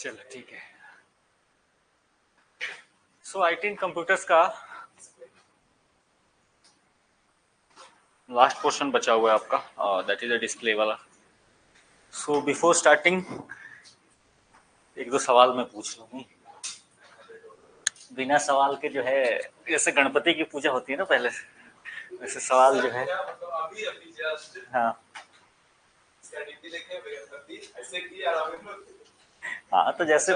चलो ठीक है। सो आईटी इन कंप्यूटर्स का लास्ट पोर्शन बचा हुआ है आपका, दैट इज अ डिस्प्ले वाला। सो बिफोर स्टार्टिंग एक दो सवाल मैं पूछ लूँ, बिना सवाल के जो है, जैसे गणपति की पूजा होती है ना पहले, वैसे सवाल जो है। हाँ हाँ, तो जैसे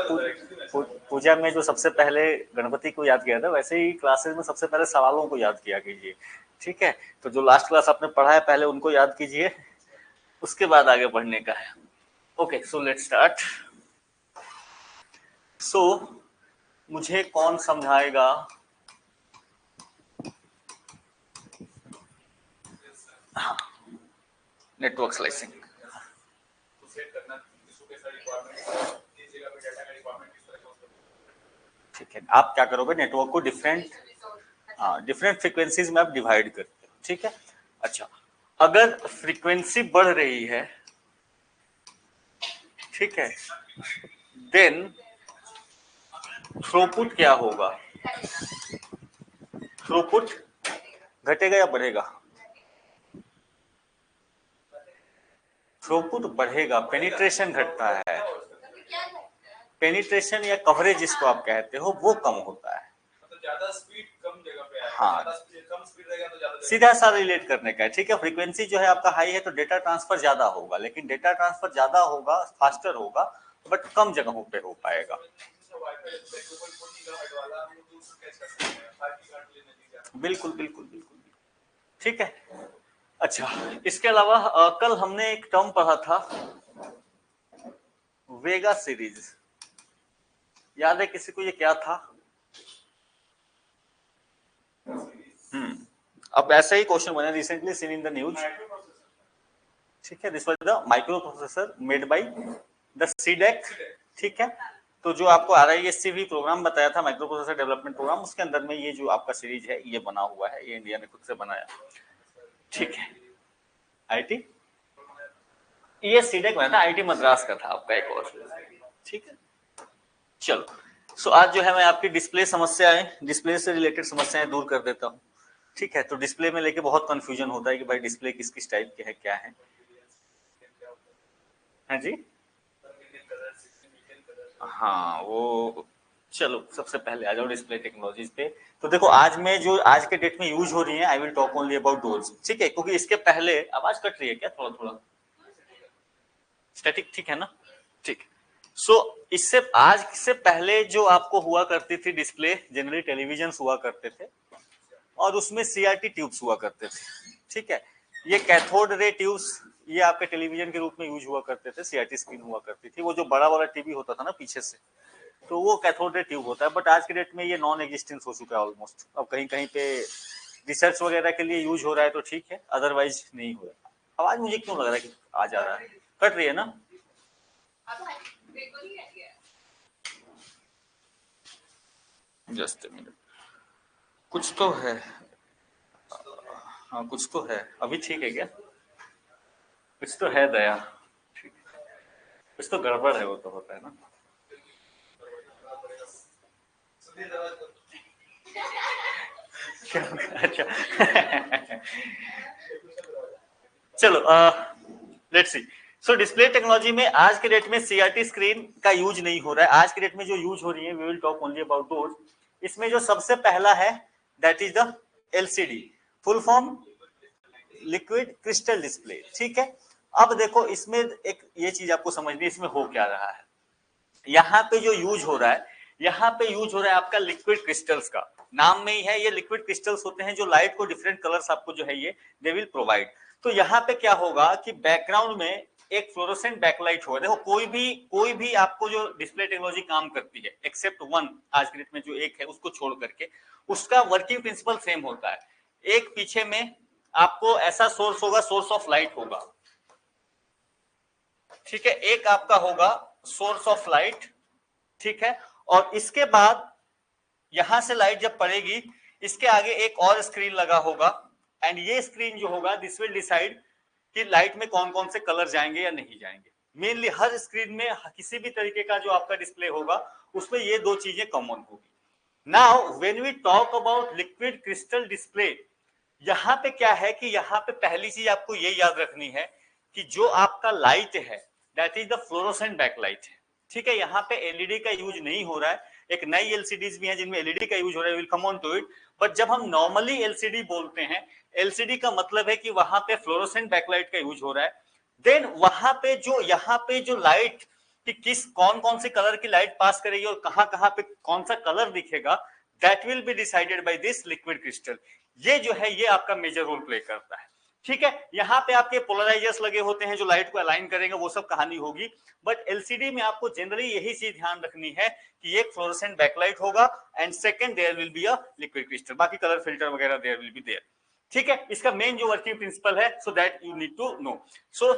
पूजा में जो सबसे पहले गणपति को याद किया था, वैसे ही क्लासेस में सबसे पहले सवालों को याद किया कीजिए। ठीक है, तो जो लास्ट क्लास आपने पढ़ा है पहले उनको याद कीजिए, उसके बाद आगे बढ़ने का है। Okay, so let's start. So मुझे कौन समझाएगा नेटवर्क स्लाइसिंग? ठीक है, आप क्या करोगे, नेटवर्क को डिफरेंट फ्रीक्वेंसीज में आप डिवाइड करते हो। ठीक है, अच्छा, अगर फ्रीक्वेंसी बढ़ रही है, ठीक है, देन थ्रूपुट क्या होगा? थ्रूपुट घटेगा या बढ़ेगा? थ्रूपुट बढ़ेगा, पेनिट्रेशन घटता है। पेनिट्रेशन या कवरेज जिसको आप कहते हो वो कम होता है। ज्यादा स्पीड कम जगह पे आएगा। हाँ, कम स्पीड रहेगा तो ज्यादा सीधा सा रिलेट करने का है। ठीक है, फ्रीक्वेंसी जो है आपका हाई है तो डेटा ट्रांसफर ज्यादा होगा, लेकिन डेटा ट्रांसफर ज्यादा होगा, फास्टर होगा, बट कम जगहों पे हो पाएगा। बिल्कुल बिल्कुल बिल्कुल, ठीक है। अच्छा, इसके अलावा कल हमने एक टर्म पढ़ा था, वेगा सीरीज। याद है किसी को ये क्या था? अब ऐसा ही क्वेश्चन बना recently seen in the news. ठीक है, this was the micro processor made by the CDAC. ठीक है, तो जो आपको RISC प्रोग्राम बताया था, माइक्रो प्रोसेसर डेवलपमेंट प्रोग्राम, उसके अंदर में ये जो आपका सीरीज है ये बना हुआ है, ये इंडिया ने खुद से बनाया। ठीक है, आईटी, ये सीडेक बना था, IIT मद्रास का था आपका एक और। ठीक है, चलो, सो आज जो है मैं आपकी डिस्प्ले समस्याएं, डिस्प्ले से रिलेटेड समस्याएं दूर कर देता हूँ। ठीक है, तो डिस्प्ले में लेके बहुत कंफ्यूजन होता है कि भाई डिस्प्ले किस किस टाइप के है, क्या है। हैं जी? हाँ, वो चलो सबसे पहले आ जाओ डिस्प्ले टेक्नोलॉजीज पे। तो देखो, आज में जो आज के डेट में यूज हो रही है, I will talk only about those. ठीक है, क्योंकि इसके पहले आवाज कट रही है क्या? थोड़ा थोड़ा स्टैटिक, ठीक है ना? ठीक। सो इससे आज से पहले जो आपको हुआ करती थी डिस्प्ले, जनरली टेलीविजन हुआ करते थे और उसमें CRT ट्यूब्स हुआ करते थे। ठीक है, ये कैथोड रे ट्यूब्स, ये आपके टेलीविजन के रूप में यूज हुआ करते थे। CRT स्क्रीन हुआ करती थी, वो जो बड़ा वाला टीवी होता था ना पीछे से, तो वो कैथोड रे ट्यूब होता है। बट आज के डेट में ये नॉन एग्जिस्टेंस हो चुका है ऑलमोस्ट। अब कहीं कहीं पे रिसर्च वगैरह के लिए यूज हो रहा है तो ठीक है, अदरवाइज नहीं हो रहा। आवाज मुझे क्यों लग रहा है कि आ जा रहा है, कट रही है ना? जस्ट मिनट, कुछ तो है। हाँ, कुछ तो है, अभी ठीक है क्या? कुछ तो है दया, कुछ तो गड़बड़ है, वो तो होता है ना। अच्छा चलो, let's see. So display technology में आज के डेट में CRT स्क्रीन का यूज नहीं हो रहा है। आज के डेट में जो यूज हो रही है, we will talk only about those. इसमें जो सबसे पहला है, that is the LCD, full form liquid crystal display. ठीक है, अब देखो इसमें एक ये चीज आपको समझनी है, इसमें हो क्या रहा है। यहाँ पे जो यूज हो रहा है, यहाँ पे यूज हो रहा है आपका लिक्विड क्रिस्टल्स का। नाम में ही है, ये लिक्विड क्रिस्टल्स होते हैं जो लाइट को डिफरेंट कलर्स आपको जो है ये दे विल प्रोवाइड। तो यहाँ पे क्या होगा कि बैकग्राउंड में एक फ्लोरोसेंट बैकलाइट होगा। देखो, कोई भी आपको जो डिस्प्ले टेक्नोलॉजी काम करती है, एक्सेप्ट वन, आज के डेट में जो एक है उसको छोड़ करके, उसका वर्किंग प्रिंसिपल सेम होता है। एक पीछे में आपको ऐसा सोर्स होगा, सोर्स ऑफ लाइट होगा। ठीक है, एक आपका होगा सोर्स ऑफ लाइट। ठीक है, और इसके बाद यहां से लाइट जब पड़ेगी, इसके आगे एक और स्क्रीन लगा होगा, एंड ये स्क्रीन जो होगा दिस विल डिसाइड कि लाइट में कौन कौन से कलर जाएंगे या नहीं जाएंगे। मेनली हर स्क्रीन में किसी भी तरीके का जो आपका डिस्प्ले होगा उसमें ये दो चीजें कॉमन होगी। Now when we talk about liquid crystal display, यहाँ पे क्या है कि यहाँ पे पहली चीज आपको ये याद रखनी है कि जो आपका लाइट है that is the fluorescent backlight है। ठीक है, यहाँ पे एलईडी का यूज नहीं हो रहा है। एक नई एलसीडीज भी है जिनमें एलईडी का यूज हो रहा है, will come on to it. But जब हम नॉर्मली एलसीडी बोलते हैं, एलसीडी का मतलब है कि वहां पे फ्लोरोसेंट बैकलाइट का यूज हो रहा है। देन वहां पे जो यहाँ पे जो लाइट कि किस कौन कौन से कलर की लाइट पास करेगी और कहां कहां पे कौन सा कलर दिखेगा, that will be decided by this liquid crystal. ये जो है ये आपका मेजर रोल प्ले करता है। ठीक है, यहाँ पे आपके पोलराइजर्स लगे होते हैं जो लाइट को अलाइन करेंगे, वो सब कहानी होगी। बट एलसीडी में आपको जनरली यही चीज ध्यान रखनी है कि एक फ्लोरोसेंट बैकलाइट होगा and second there will be a liquid crystal, बाकी कलर फिल्टर वगैरह देयर विल बी देयर। ठीक है, इसका मेन जो वर्किंग प्रिंसिपल है, so that you need to know. So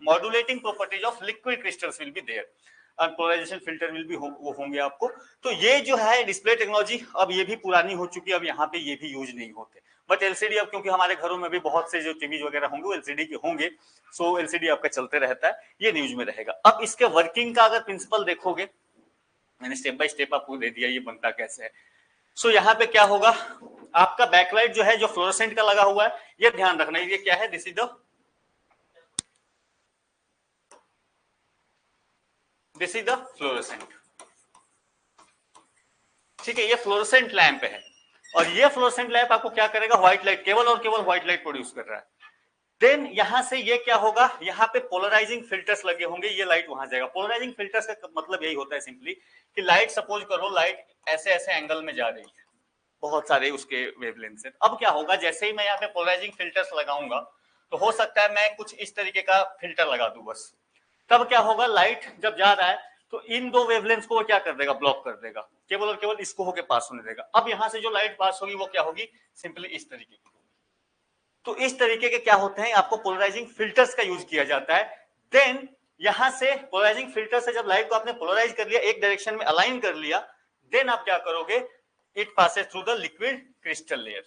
modulating properties of liquid crystals will be there, polarisation filter will भी वो होंगे आपको। तो ये जो है डिस्प्ले टेक्नोलॉजी अब ये भी पुरानी हो चुकी है, अब यहाँ पे ये भी यूज नहीं होते। बट एलसीडी अब क्योंकि हमारे घरों में भी बहुत से जो टीवी वगैरह होंगे वो एलसीडी के होंगे, सो एलसीडी आपका चलते रहता है, ये न्यूज में रहेगा। अब इसके वर्किंग का अगर प्रिंसिपल देखोगे, मैंने स्टेप बाय स्टेप आपको दे दिया ये बनता कैसे है। सो यहाँ पे क्या होगा, आपका बैकलाइट जो है जो फ्लोरोसेंट का लगा हुआ है, ये ध्यान रखना है, ये क्या है, दिस इज द फ्लोरोसेंट। ठीक है, ये फ्लोरोसेंट लैंप है और ये फ्लोरोसेंट लैंप आपको क्या करेगा, व्हाइट लाइट, केवल और केवल व्हाइट लाइट प्रोड्यूस कर रहा है। देन यहां से ये क्या होगा, यहाँ पे पोलराइजिंग फिल्टर्स लगे होंगे, ये लाइट वहां जाएगा। पोलराइजिंग फिल्टर्स का मतलब यही होता है सिंपली कि लाइट, सपोज करो लाइट ऐसे ऐसे एंगल में जा रही है, बहुत सारे उसके वेवलेंथ से। अब क्या होगा, जैसे ही मैं यहाँ पे पोलराइजिंग फिल्टर्स लगाऊंगा तो हो सकता है मैं कुछ इस तरीके का फिल्टर लगा दूं बस, तब क्या होगा, लाइट जब जा रहा है तो इन दो वेवलेंथ को क्या कर देगा, ब्लॉक कर देगा, केवल और केवल इसको होके पास होने देगा। अब यहां से जो लाइट पास होगी वो क्या होगी, सिंपली इस तरीके की। तो इस तरीके के क्या होते हैं, आपको पोलराइजिंग फिल्टर्स का यूज किया जाता है। देन यहां से पोलराइजिंग फिल्टर से जब लाइट को आपने पोलराइज कर लिया, एक डायरेक्शन में अलाइन कर लिया, देन आप क्या करोगे, it passes through the liquid crystal layer.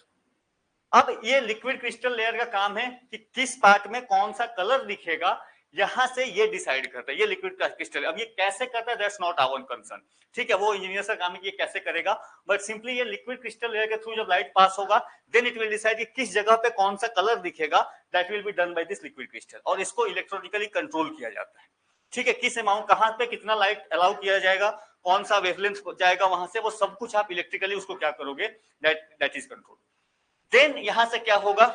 अब ये लिक्विड क्रिस्टल लेयर का काम है कि किस पार्ट में कौन सा कलर दिखेगा, यहां से ये डिसाइड करता है, ये लिक्विड क्रिस्टल। अब ये कैसे करता है, दैट्स नॉट आवर कंसर्न। ठीक है, वो इंजीनियर का काम है कि ये कैसे करेगा, बट सिंपली ये लिक्विड क्रिस्टल लेयर के थ्रू जब लाइट पास होगा, देन इट विल डिसाइड कि किस जगह पे कौन सा कलर दिखेगा, that will be done by this liquid crystal. और इसको इलेक्ट्रॉनिकली कंट्रोल किया जाता है। ठीक है, किस अमाउंट, कहां पे कितना लाइट अलाउ किया जाएगा, कौन सा वेवलेंथ जाएगा वहां से, वो सब कुछ आप इलेक्ट्रिकली उसको क्या करोगे, दैट इज कंट्रोल। देन यहां से क्या होगा,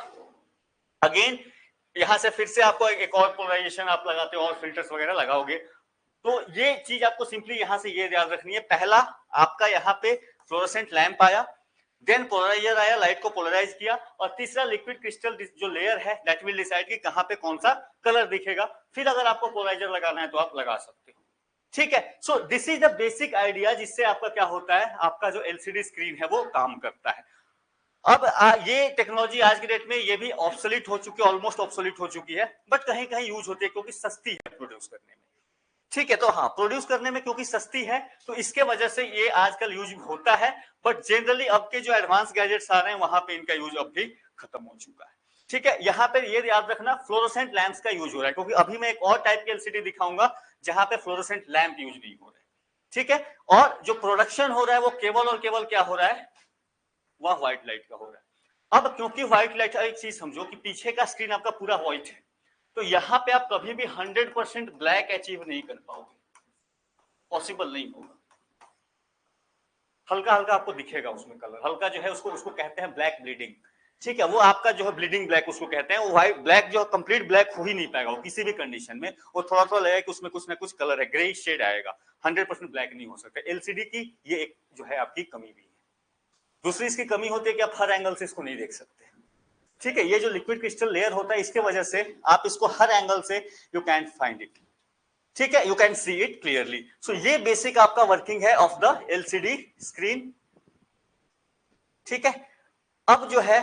अगेन यहां से फिर से आपको एक और पोलराइजेशन आप लगाते हो और फिल्टर्स वगैरह लगाओगे। तो ये चीज आपको सिंपली यहां से ये याद रखनी है, पहला आपका यहाँ पे फ्लोरोसेंट लैंप आया, देन पोलराइजर आया, लाइट को पोलराइज किया, और तीसरा लिक्विड क्रिस्टल जो लेयर है दैट विल डिसाइड कि कहां पे कौन सा कलर दिखेगा। फिर अगर आपको पोलराइजर लगाना है तो आप लगा सकते हो। ठीक है, so this is the basic idea जिससे आपका क्या होता है, आपका जो एलसीडी स्क्रीन है वो काम करता है। अब ये टेक्नोलॉजी आज की डेट में ये भी ऑब्सोलीट हो चुकी है, ऑलमोस्ट ऑब्सोलीट हो चुकी है, बट कहीं कहीं यूज होती है क्योंकि सस्ती है प्रोड्यूस करने में। ठीक है, तो हाँ, प्रोड्यूस करने में क्योंकि सस्ती है तो इसके वजह से ये आजकल यूज होता है, बट जनरली अब के जो एडवांस गैजेट्स आ रहे हैं वहां पे इनका यूज अब भी खत्म हो चुका है। ठीक है, यहाँ पे ये याद रखना फ्लोरोसेंट लैंप्स का यूज हो रहा है, क्योंकि अभी मैं एक और टाइप की एलसीडी दिखाऊंगा जहां पे फ्लोरोसेंट लैंप यूज नहीं हो रहे। ठीक है, और जो प्रोडक्शन हो रहा है वो केवल और केवल क्या हो रहा है, वह व्हाइट लाइट का हो रहा है। अब क्योंकि व्हाइट लाइट, एक चीज समझो कि पीछे का स्क्रीन आपका पूरा व्हाइट है, तो यहां पे आप कभी भी 100% ब्लैक अचीव नहीं कर पाओगे, पॉसिबल नहीं होगा। हल्का हल्का आपको दिखेगा उसमें कलर, हल्का जो है उसको कहते हैं ब्लैक ब्लीडिंग। ठीक है, वो आपका जो है ब्लीडिंग ब्लैक उसको कहते हैं। वो व्हाइट ब्लैक जो कंप्लीट ब्लैक हो ही नहीं पाएगा वो किसी भी कंडीशन में, वो थोड़ा थोड़ा लगेगा कि उसमें कुछ ना कुछ कलर है, ग्रे शेड आएगा, 100% ब्लैक नहीं हो सकता। एलसीडी की ये एक जो है आपकी कमी भी है। दूसरी इसकी कमी होती है कि आप हर एंगल से इसको नहीं देख सकते। ठीक है, ये जो लिक्विड क्रिस्टल लेयर होता है इसके वजह से आप इसको हर एंगल से यू कैन फाइंड इट। ठीक है, you can see it clearly. So ये बेसिक आपका वर्किंग है ऑफ द एलसीडी स्क्रीन। ठीक है, अब जो है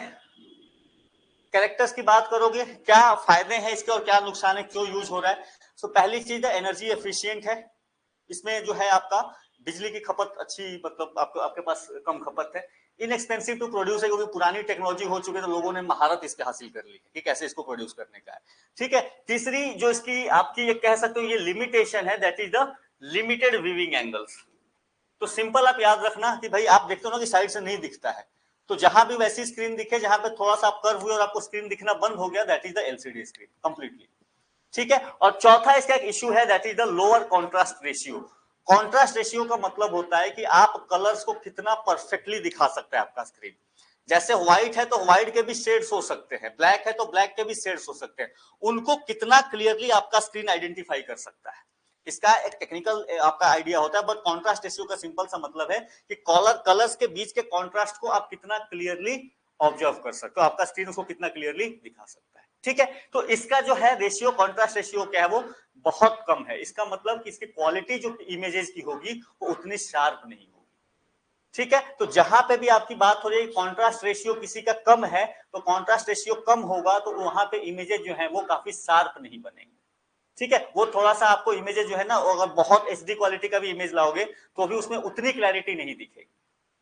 कैरेक्टर्स की बात करोगे, क्या फायदे हैं इसके और क्या नुकसान है, क्यों यूज हो रहा है। सो पहली चीज है एनर्जी एफिशिएंट है, इसमें जो है आपका बिजली की खपत अच्छी, मतलब आपके पास कम खपत है। इनएक्सपेंसिव टू प्रोड्यूस है, क्योंकि पुरानी टेक्नोलॉजी हो चुकी है तो लोगों ने महारत इस पे हासिल कर ली है कि कैसे इसको प्रोड्यूस करने का है। ठीक है, तीसरी जो इसकी आपकी ये कह सकते हो ये लिमिटेशन है, that is the limited weaving angles. तो सिंपल आप याद रखना कि भाई आप देखते हो ना कि साइड से नहीं दिखता है, तो जहां भी वैसी स्क्रीन दिखे जहां पे थोड़ा सा आप कर्व हुए और आपको स्क्रीन दिखना बंद हो गया, that is the LCD screen completely. ठीक है, और चौथा इसका एक इश्यू है, that is the lower contrast ratio. Contrast ratio का मतलब होता है कि आप कलर्स को कितना परफेक्टली दिखा सकते हैं आपका स्क्रीन। जैसे व्हाइट है तो व्हाइट के भी शेड्स हो सकते हैं, ब्लैक है तो ब्लैक के भी शेड्स हो सकते हैं, उनको कितना क्लियरली आपका स्क्रीन आइडेंटिफाई कर सकता है, इसका एक टेक्निकल आपका आइडिया होता है। बट कॉन्ट्रास्ट रेशियो का सिंपल सा मतलब है कि कलर्स के बीच के कॉन्ट्रास्ट को आप कितना क्लियरली ऑब्जर्व कर सकते हो, आपका स्क्रीन उसको कितना क्लियरली दिखा सकता है। ठीक है, तो इसका जो है रेशियो, कॉन्ट्रास्ट रेशियो क्या है, वो बहुत कम है। इसका मतलब कि इसकी क्वालिटी जो इमेजेस की होगी वो उतनी शार्प नहीं होगी। ठीक है, तो जहां पे भी आपकी बात हो रही है कॉन्ट्रास्ट रेशियो किसी का कम है, तो कॉन्ट्रास्ट रेशियो कम होगा तो वहां पे इमेजेस जो है वो काफी शार्प नहीं बनेंगे। ठीक है, वो थोड़ा सा आपको इमेजेस जो है ना, अगर बहुत एचडी क्वालिटी का भी इमेज लाओगे तो भी उसमें उतनी क्लैरिटी नहीं दिखेगी।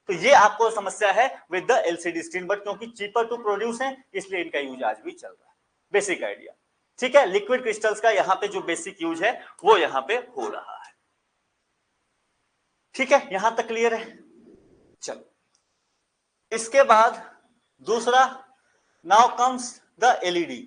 तो ये आपको समस्या है with the LCD screen, but क्योंकि चीपर टू प्रोड्यूस है इसलिए इनका यूज आज भी चल रहा है। Basic idea. ठीक है, लिक्विड क्रिस्टल्स का यहाँ पे जो बेसिक यूज है वो यहाँ पे हो रहा है। ठीक है, यहां तक क्लियर है। चलो, इसके बाद दूसरा, नाउ कम्स द एलईडी।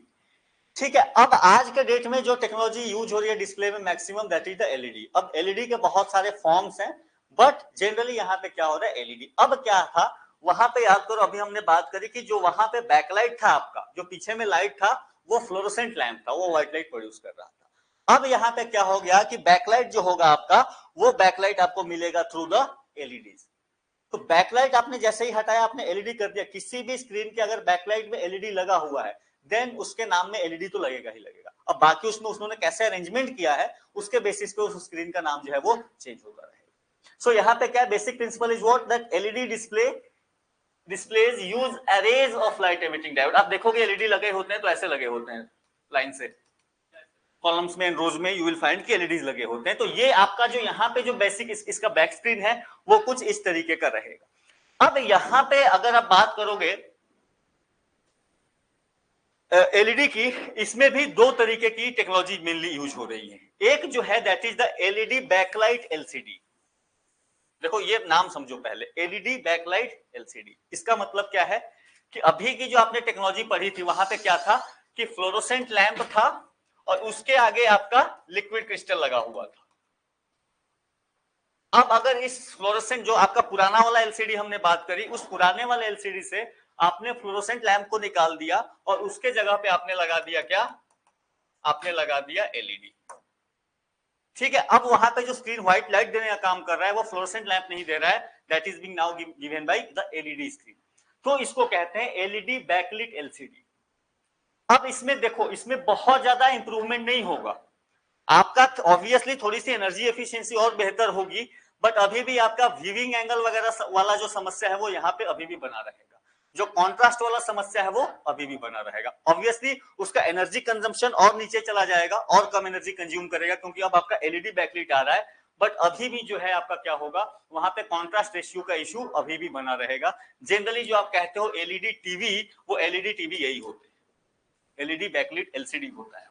ठीक है, अब आज के डेट में जो टेक्नोलॉजी यूज हो रही है डिस्प्ले में maximum, that is the LED. अब एलईडी के बहुत सारे फॉर्म्स हैं, बट जनरली यहाँ पे क्या हो रहा है एलईडी। अब क्या था वहां पे, याद करो अभी हमने बात करी कि जो वहां पे बैकलाइट था आपका, जो पीछे में लाइट था वो फ्लोरोसेंट लैंप था, वो व्हाइट लाइट प्रोड्यूस कर रहा था। अब यहाँ पे क्या हो गया कि बैकलाइट जो होगा आपका, वो बैकलाइट आपको मिलेगा थ्रू द एलईडीज। तो बैकलाइट आपने जैसे ही हटाया, आपने एलईडी कर दिया। किसी भी स्क्रीन के अगर बैकलाइट में एलईडी लगा हुआ है देन उसके नाम में एलईडी तो लगेगा ही लगेगा। अब बाकी उसमें उन्होंने कैसे अरेंजमेंट किया है उसके बेसिस पे उस स्क्रीन का नाम जो है वो चेंज होता रहेगा। सो यहाँ पे क्या basic principle is what, that LED displays use arrays of light emitting diode. आप देखोगे एलईडी लगे होते हैं तो ऐसे लगे होते हैं लाइन से, कॉलम्स में, रोज में यू विल फाइंड कि एलईडीज लगे होते हैं। तो ये आपका जो यहाँ पे जो बेसिक इसका बैक स्क्रीन है वो कुछ इस तरीके का रहेगा। अब यहाँ पे अगर आप बात करोगे एलईडी की, इसमें भी दो तरीके की टेक्नोलॉजी मेनली यूज हो रही है। एक जो है that is the LED backlight LCD. देखो ये नाम समझो पहले, एलईडी बैकलाइट एलसीडी। इसका मतलब क्या है कि अभी की जो आपने टेक्नोलॉजी पढ़ी थी वहां पे क्या था कि फ्लोरोसेंट लैंप था और उसके आगे आपका लिक्विड क्रिस्टल लगा हुआ था। अब अगर इस फ्लोरोसेंट जो आपका पुराना वाला एलसीडी हमने बात करी, उस पुराने वाले एलसीडी से आपने फ्लोरोसेंट लैंप को निकाल दिया और उसके जगह पे आपने लगा दिया क्या, आपने लगा दिया एलईडी। ठीक है, अब वहां पे जो स्क्रीन व्हाइट लाइट देने का काम कर रहा है वो फ्लोरोसेंट लैंप नहीं दे रहा है, that is being now given by the LED screen. तो इसको कहते हैं एलईडी बैकलिट एलसीडी। अब इसमें देखो, इसमें बहुत ज्यादा इंप्रूवमेंट नहीं होगा आपका, ऑब्वियसली थोड़ी सी एनर्जी एफिशिएंसी और बेहतर होगी, बट अभी भी आपका व्यूइंग एंगल वगैरह वाला जो समस्या है वो यहाँ पे अभी भी बना रहेगा। जो कॉन्ट्रास्ट वाला समस्या है वो अभी भी बना रहेगा। ऑब्वियसली उसका एनर्जी कंजम्पशन और नीचे चला जाएगा और कम एनर्जी कंज्यूम करेगा, क्योंकि अब आपका एलईडी बैकलाइट आ रहा है। बट अभी भी जो है आपका क्या होगा, वहां पे कॉन्ट्रास्ट रेशियो का इशू अभी भी बना रहेगा। जनरली जो आप कहते हो एलईडी टीवी, वो एलईडी टीवी यही होते हैं, एलईडी बैकलाइट एलसीडी होता है।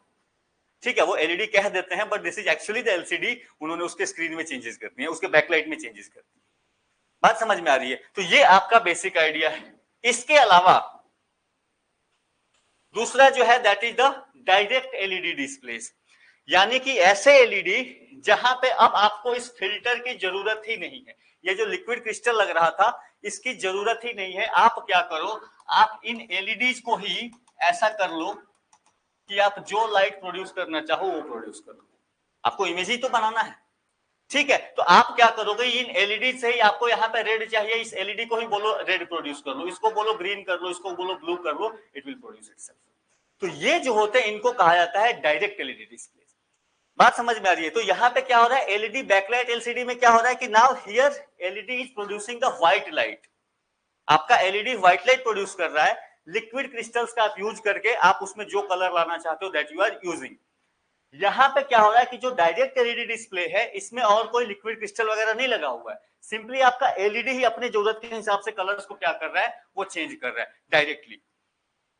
ठीक है, वो एलईडी कह देते हैं but this is actually the LCD, उन्होंने उसके स्क्रीन में चेंजेस कर दिए, उसके बैकलाइट में चेंजेस कर दिए। बात समझ में आ रही है? तो ये आपका बेसिक आइडिया है। इसके अलावा दूसरा जो है that is the direct LED displace, यानी कि ऐसे एलईडी जहां पे अब आपको इस फिल्टर की जरूरत ही नहीं है। ये जो लिक्विड क्रिस्टल लग रहा था इसकी जरूरत ही नहीं है। आप क्या करो, आप इन एलईडीज को ही ऐसा कर लो कि आप जो लाइट प्रोड्यूस करना चाहो वो प्रोड्यूस करो, आपको इमेज ही तो बनाना है। ठीक है, तो आप क्या करोगे, इन एलईडी से ही आपको यहाँ पे रेड चाहिए, इस एलईडी को ही बोलो रेड प्रोड्यूस कर लो, इसको बोलो ग्रीन कर लो, इसको बोलो ब्लू कर लो, इट विल प्रोड्यूस इटसेल्फ। तो ये जो होते हैं इनको कहा जाता है डायरेक्ट एलईडी डिस्प्ले। बात समझ में आ रही है? तो यहाँ पे क्या हो रहा है, एलईडी बैकलाइट एलसीडी में क्या हो रहा है कि now here LED is producing the white light. आपका एलईडी व्हाइट लाइट प्रोड्यूस कर रहा है, लिक्विड क्रिस्टल्स का आप यूज करके आप उसमें जो कलर लाना चाहते हो दैट यू आर यूजिंग। यहाँ पे क्या हो रहा है कि जो डायरेक्ट एलईडी डिस्प्ले है इसमें और कोई लिक्विड क्रिस्टल वगैरह नहीं लगा हुआ है, सिंपली आपका एलईडी ही अपनी जरूरत के हिसाब से कलर्स को क्या कर रहा है, वो चेंज कर रहा है डायरेक्टली।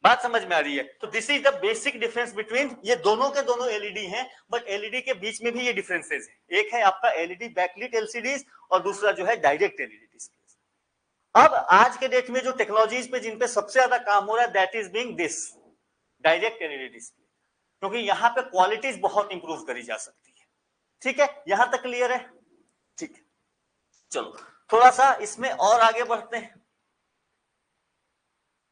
बात समझ में आ रही है? तो this is the basic difference between, ये दोनों के दोनों एलईडी हैं, बट एलईडी के बीच में भी ये डिफरेंसेस है। एक है आपका एलईडी बैकलिट एलसीडीज और दूसरा जो है डायरेक्ट एलईडी डिस्प्ले। अब आज के डेट में जो टेक्नोलॉजीज पे जिन पे सबसे ज्यादा काम हो रहा है that is being this direct LED display, क्योंकि यहां पे क्वालिटीज बहुत इंप्रूव करी जा सकती है। ठीक है, यहां तक क्लियर है? ठीक है, चलो थोड़ा सा इसमें और आगे बढ़ते हैं।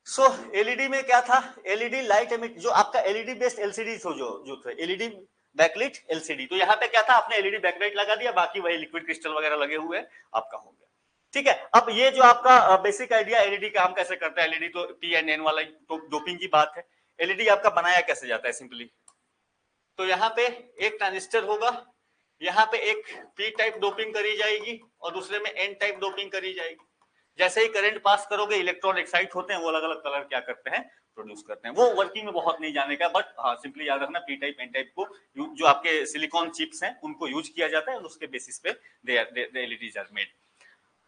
सो एलईडी में क्या था, एलईडी लाइट एमिट, जो आपका एलईडी बेस्ड एलसीडी था, जो थे एलईडी बैकलाइट एलसीडी, तो यहाँ पे क्या था, आपने एलईडी बैकलाइट लगा दिया, बाकी वही लिक्विड क्रिस्टल वगैरह लगे हुए आपका हो गया। ठीक है, अब ये जो आपका बेसिक आइडिया एलईडी काम कैसे करता है, एलईडी तो पी एंड एन वाला डोपिंग की बात है। एलईडी आपका बनाया कैसे जाता है सिंपली, तो यहाँ पे एक ट्रांजिस्टर होगा, यहाँ पे एक पी टाइप डोपिंग करी जाएगी और दूसरे में एन टाइप डोपिंग करी जाएगी। जैसे ही करंट पास करोगे इलेक्ट्रॉन एक्साइट होते हैं, वो अलग अलग कलर क्या करते हैं, प्रोड्यूस करते हैं। वो वर्किंग में बहुत नहीं जाने का, बट हाँ सिंपली याद रखना पी टाइप एन टाइप को जो आपके सिलिकॉन चिप्स हैं उनको यूज किया जाता है, उसके बेसिस पे एलईडीज आर मेड।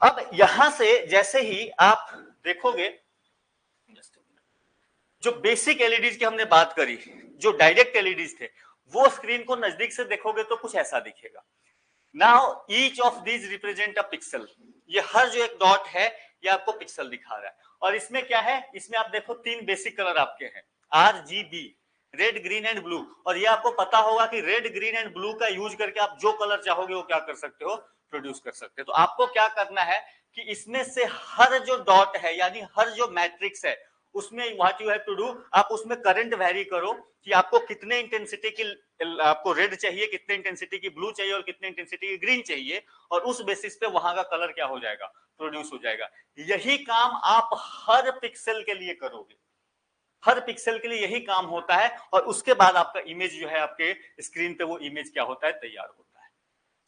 अब यहां से जैसे ही आप देखोगे, जो बेसिक एलईडीज की हमने बात करी, जो डायरेक्ट एलईडीज थे, वो स्क्रीन को नजदीक से देखोगे तो कुछ ऐसा दिखेगा। Now each of these represent a pixel, ये हर जो एक डॉट है ये आपको पिक्सल दिखा रहा है। और इसमें क्या है, इसमें आप देखो तीन बेसिक कलर आपके हैं, RGB, red green and blue. और ये आपको पता होगा कि रेड ग्रीन एंड ब्लू का यूज करके आप जो कलर चाहोगे वो क्या कर सकते हो, प्रोड्यूस कर सकते हो। तो आपको क्या करना है कि इसमें से हर जो डॉट है, यानी हर जो मैट्रिक्स है, उसमें what you have to do, आप उसमें करंट वेरी करो कि आपको कितने इंटेंसिटी की आपको रेड चाहिए, कितने इंटेंसिटी की ब्लू चाहिए और कितने इंटेंसिटी की ग्रीन चाहिए, और उस बेसिस पे वहां का कलर क्या हो जाएगा, प्रोड्यूस हो जाएगा। यही काम आप हर पिक्सल के लिए करोगे, हर पिक्सल के लिए यही काम होता है, और उसके बाद आपका इमेज जो है आपके स्क्रीन पे वो इमेज क्या होता है, तैयार होता है।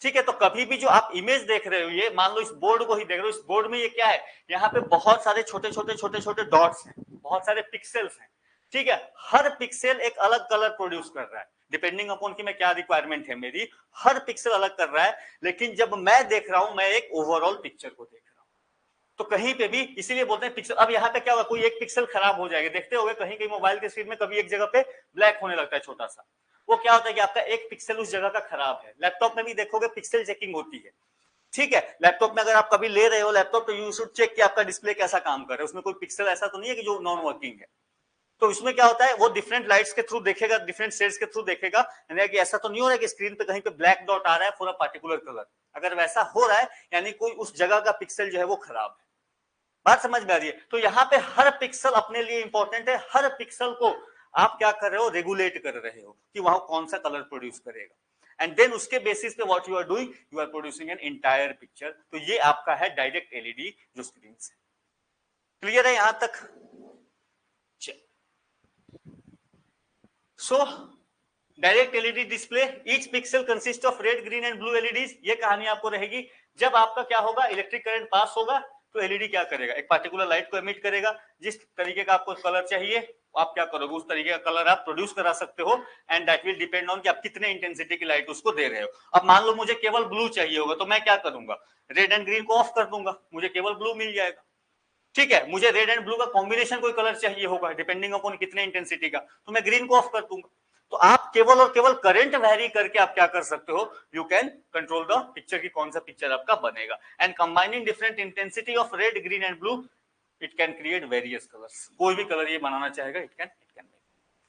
ठीक है, तो कभी भी जो आप इमेज देख रहे हो, ये मान लो इस बोर्ड को ही देख रहे हो, इस बोर्ड में ये क्या है, यहाँ पे बहुत सारे छोटे छोटे छोटे छोटे डॉट्स हैं, बहुत सारे पिक्सल्स हैं। ठीक है, हर पिक्सल एक अलग कलर प्रोड्यूस कर रहा है, डिपेंडिंग अपॉन कि मैं क्या रिक्वायरमेंट है मेरी, हर पिक्सल अलग कर रहा है। लेकिन जब मैं देख रहा हूं, मैं एक ओवरऑल पिक्चर को देख रहा हूं, तो कहीं पे भी, इसीलिए बोलते हैं पिक्सल। अब यहाँ पे क्या होगा, कोई एक पिक्सल खराब हो जाएगा, देखते होगे कहीं कहीं मोबाइल के स्क्रीन में कभी एक जगह पे ब्लैक होने लगता है छोटा सा, वो क्या होता है कि आपका एक पिक्सल उस जगह का खराब है। लैपटॉप में भी देखोगे पिक्सल चेकिंग होती है। ठीक है, लैपटॉप में अगर आप कभी ले रहे हो लैपटॉप, तो यू शुड चेक कि आपका डिस्प्ले कैसा काम कर रहा है, उसमें कोई पिक्सल ऐसा तो नहीं है कि जो नॉन वर्किंग है। तो इसमें क्या होता है, वो डिफरेंट लाइट्स के थ्रू देखेगा, डिफरेंट शेड्स के थ्रू देखेगा, कि ऐसा तो नहीं हो रहा है कि स्क्रीन पे कहीं पे ब्लैक डॉट आ रहा है फॉर अ पर्टिकुलर कलर। अगर वैसा हो रहा है, यानी कोई उस जगह का पिक्सल जो है वो खराब है। बात समझ में आ रही है? तो यहाँ पे हर पिक्सल अपने लिए इंपॉर्टेंट है, हर पिक्सल को आप क्या कर रहे हो, रेगुलेट कर रहे हो कि वहां कौन सा कलर प्रोड्यूस करेगा, एंड देन उसके बेसिस पे what you are doing, you are producing an entire picture. तो ये आपका है डायरेक्ट एलईडी जो स्क्रीन से। क्लियर है यहां तक? So direct LED display, each pixel consist of red green and blue LEDs. ये कहानी आपको रहेगी। जब आपका क्या होगा, इलेक्ट्रिक करंट पास होगा तो एलईडी क्या करेगा, एक पर्टिकुलर लाइट को एमिट करेगा। जिस तरीके का आपको कलर चाहिए आप क्या करोगे, उस तरीके का कलर आप प्रोड्यूस करा सकते हो, and that will depend on कि आप कितने इंटेंसिटी की लाइट उसको दे रहे हो। अब मान लो मुझे केवल ब्लू चाहिए होगा, तो मैं क्या करूंगा, रेड एंड ग्रीन को ऑफ कर दूंगा, मुझे केवल ब्लू मिल जाएगा। ठीक है, मुझे रेड एंड ब्लू का कॉम्बिनेशन कोई कलर चाहिए होगा डिपेंडिंग अपॉन कितने इंटेंसिटी का, तो मैं ग्रीन को ऑफ कर दूंगा। तो आप केवल और केवल करंट वेरी करके आप क्या कर सकते हो, you can control the picture की कौन सा पिक्चर आपका बनेगा, and combining different intensity of red green and blue it can create various colours. कोई भी कलर ये बनाना चाहेगा इट कैन।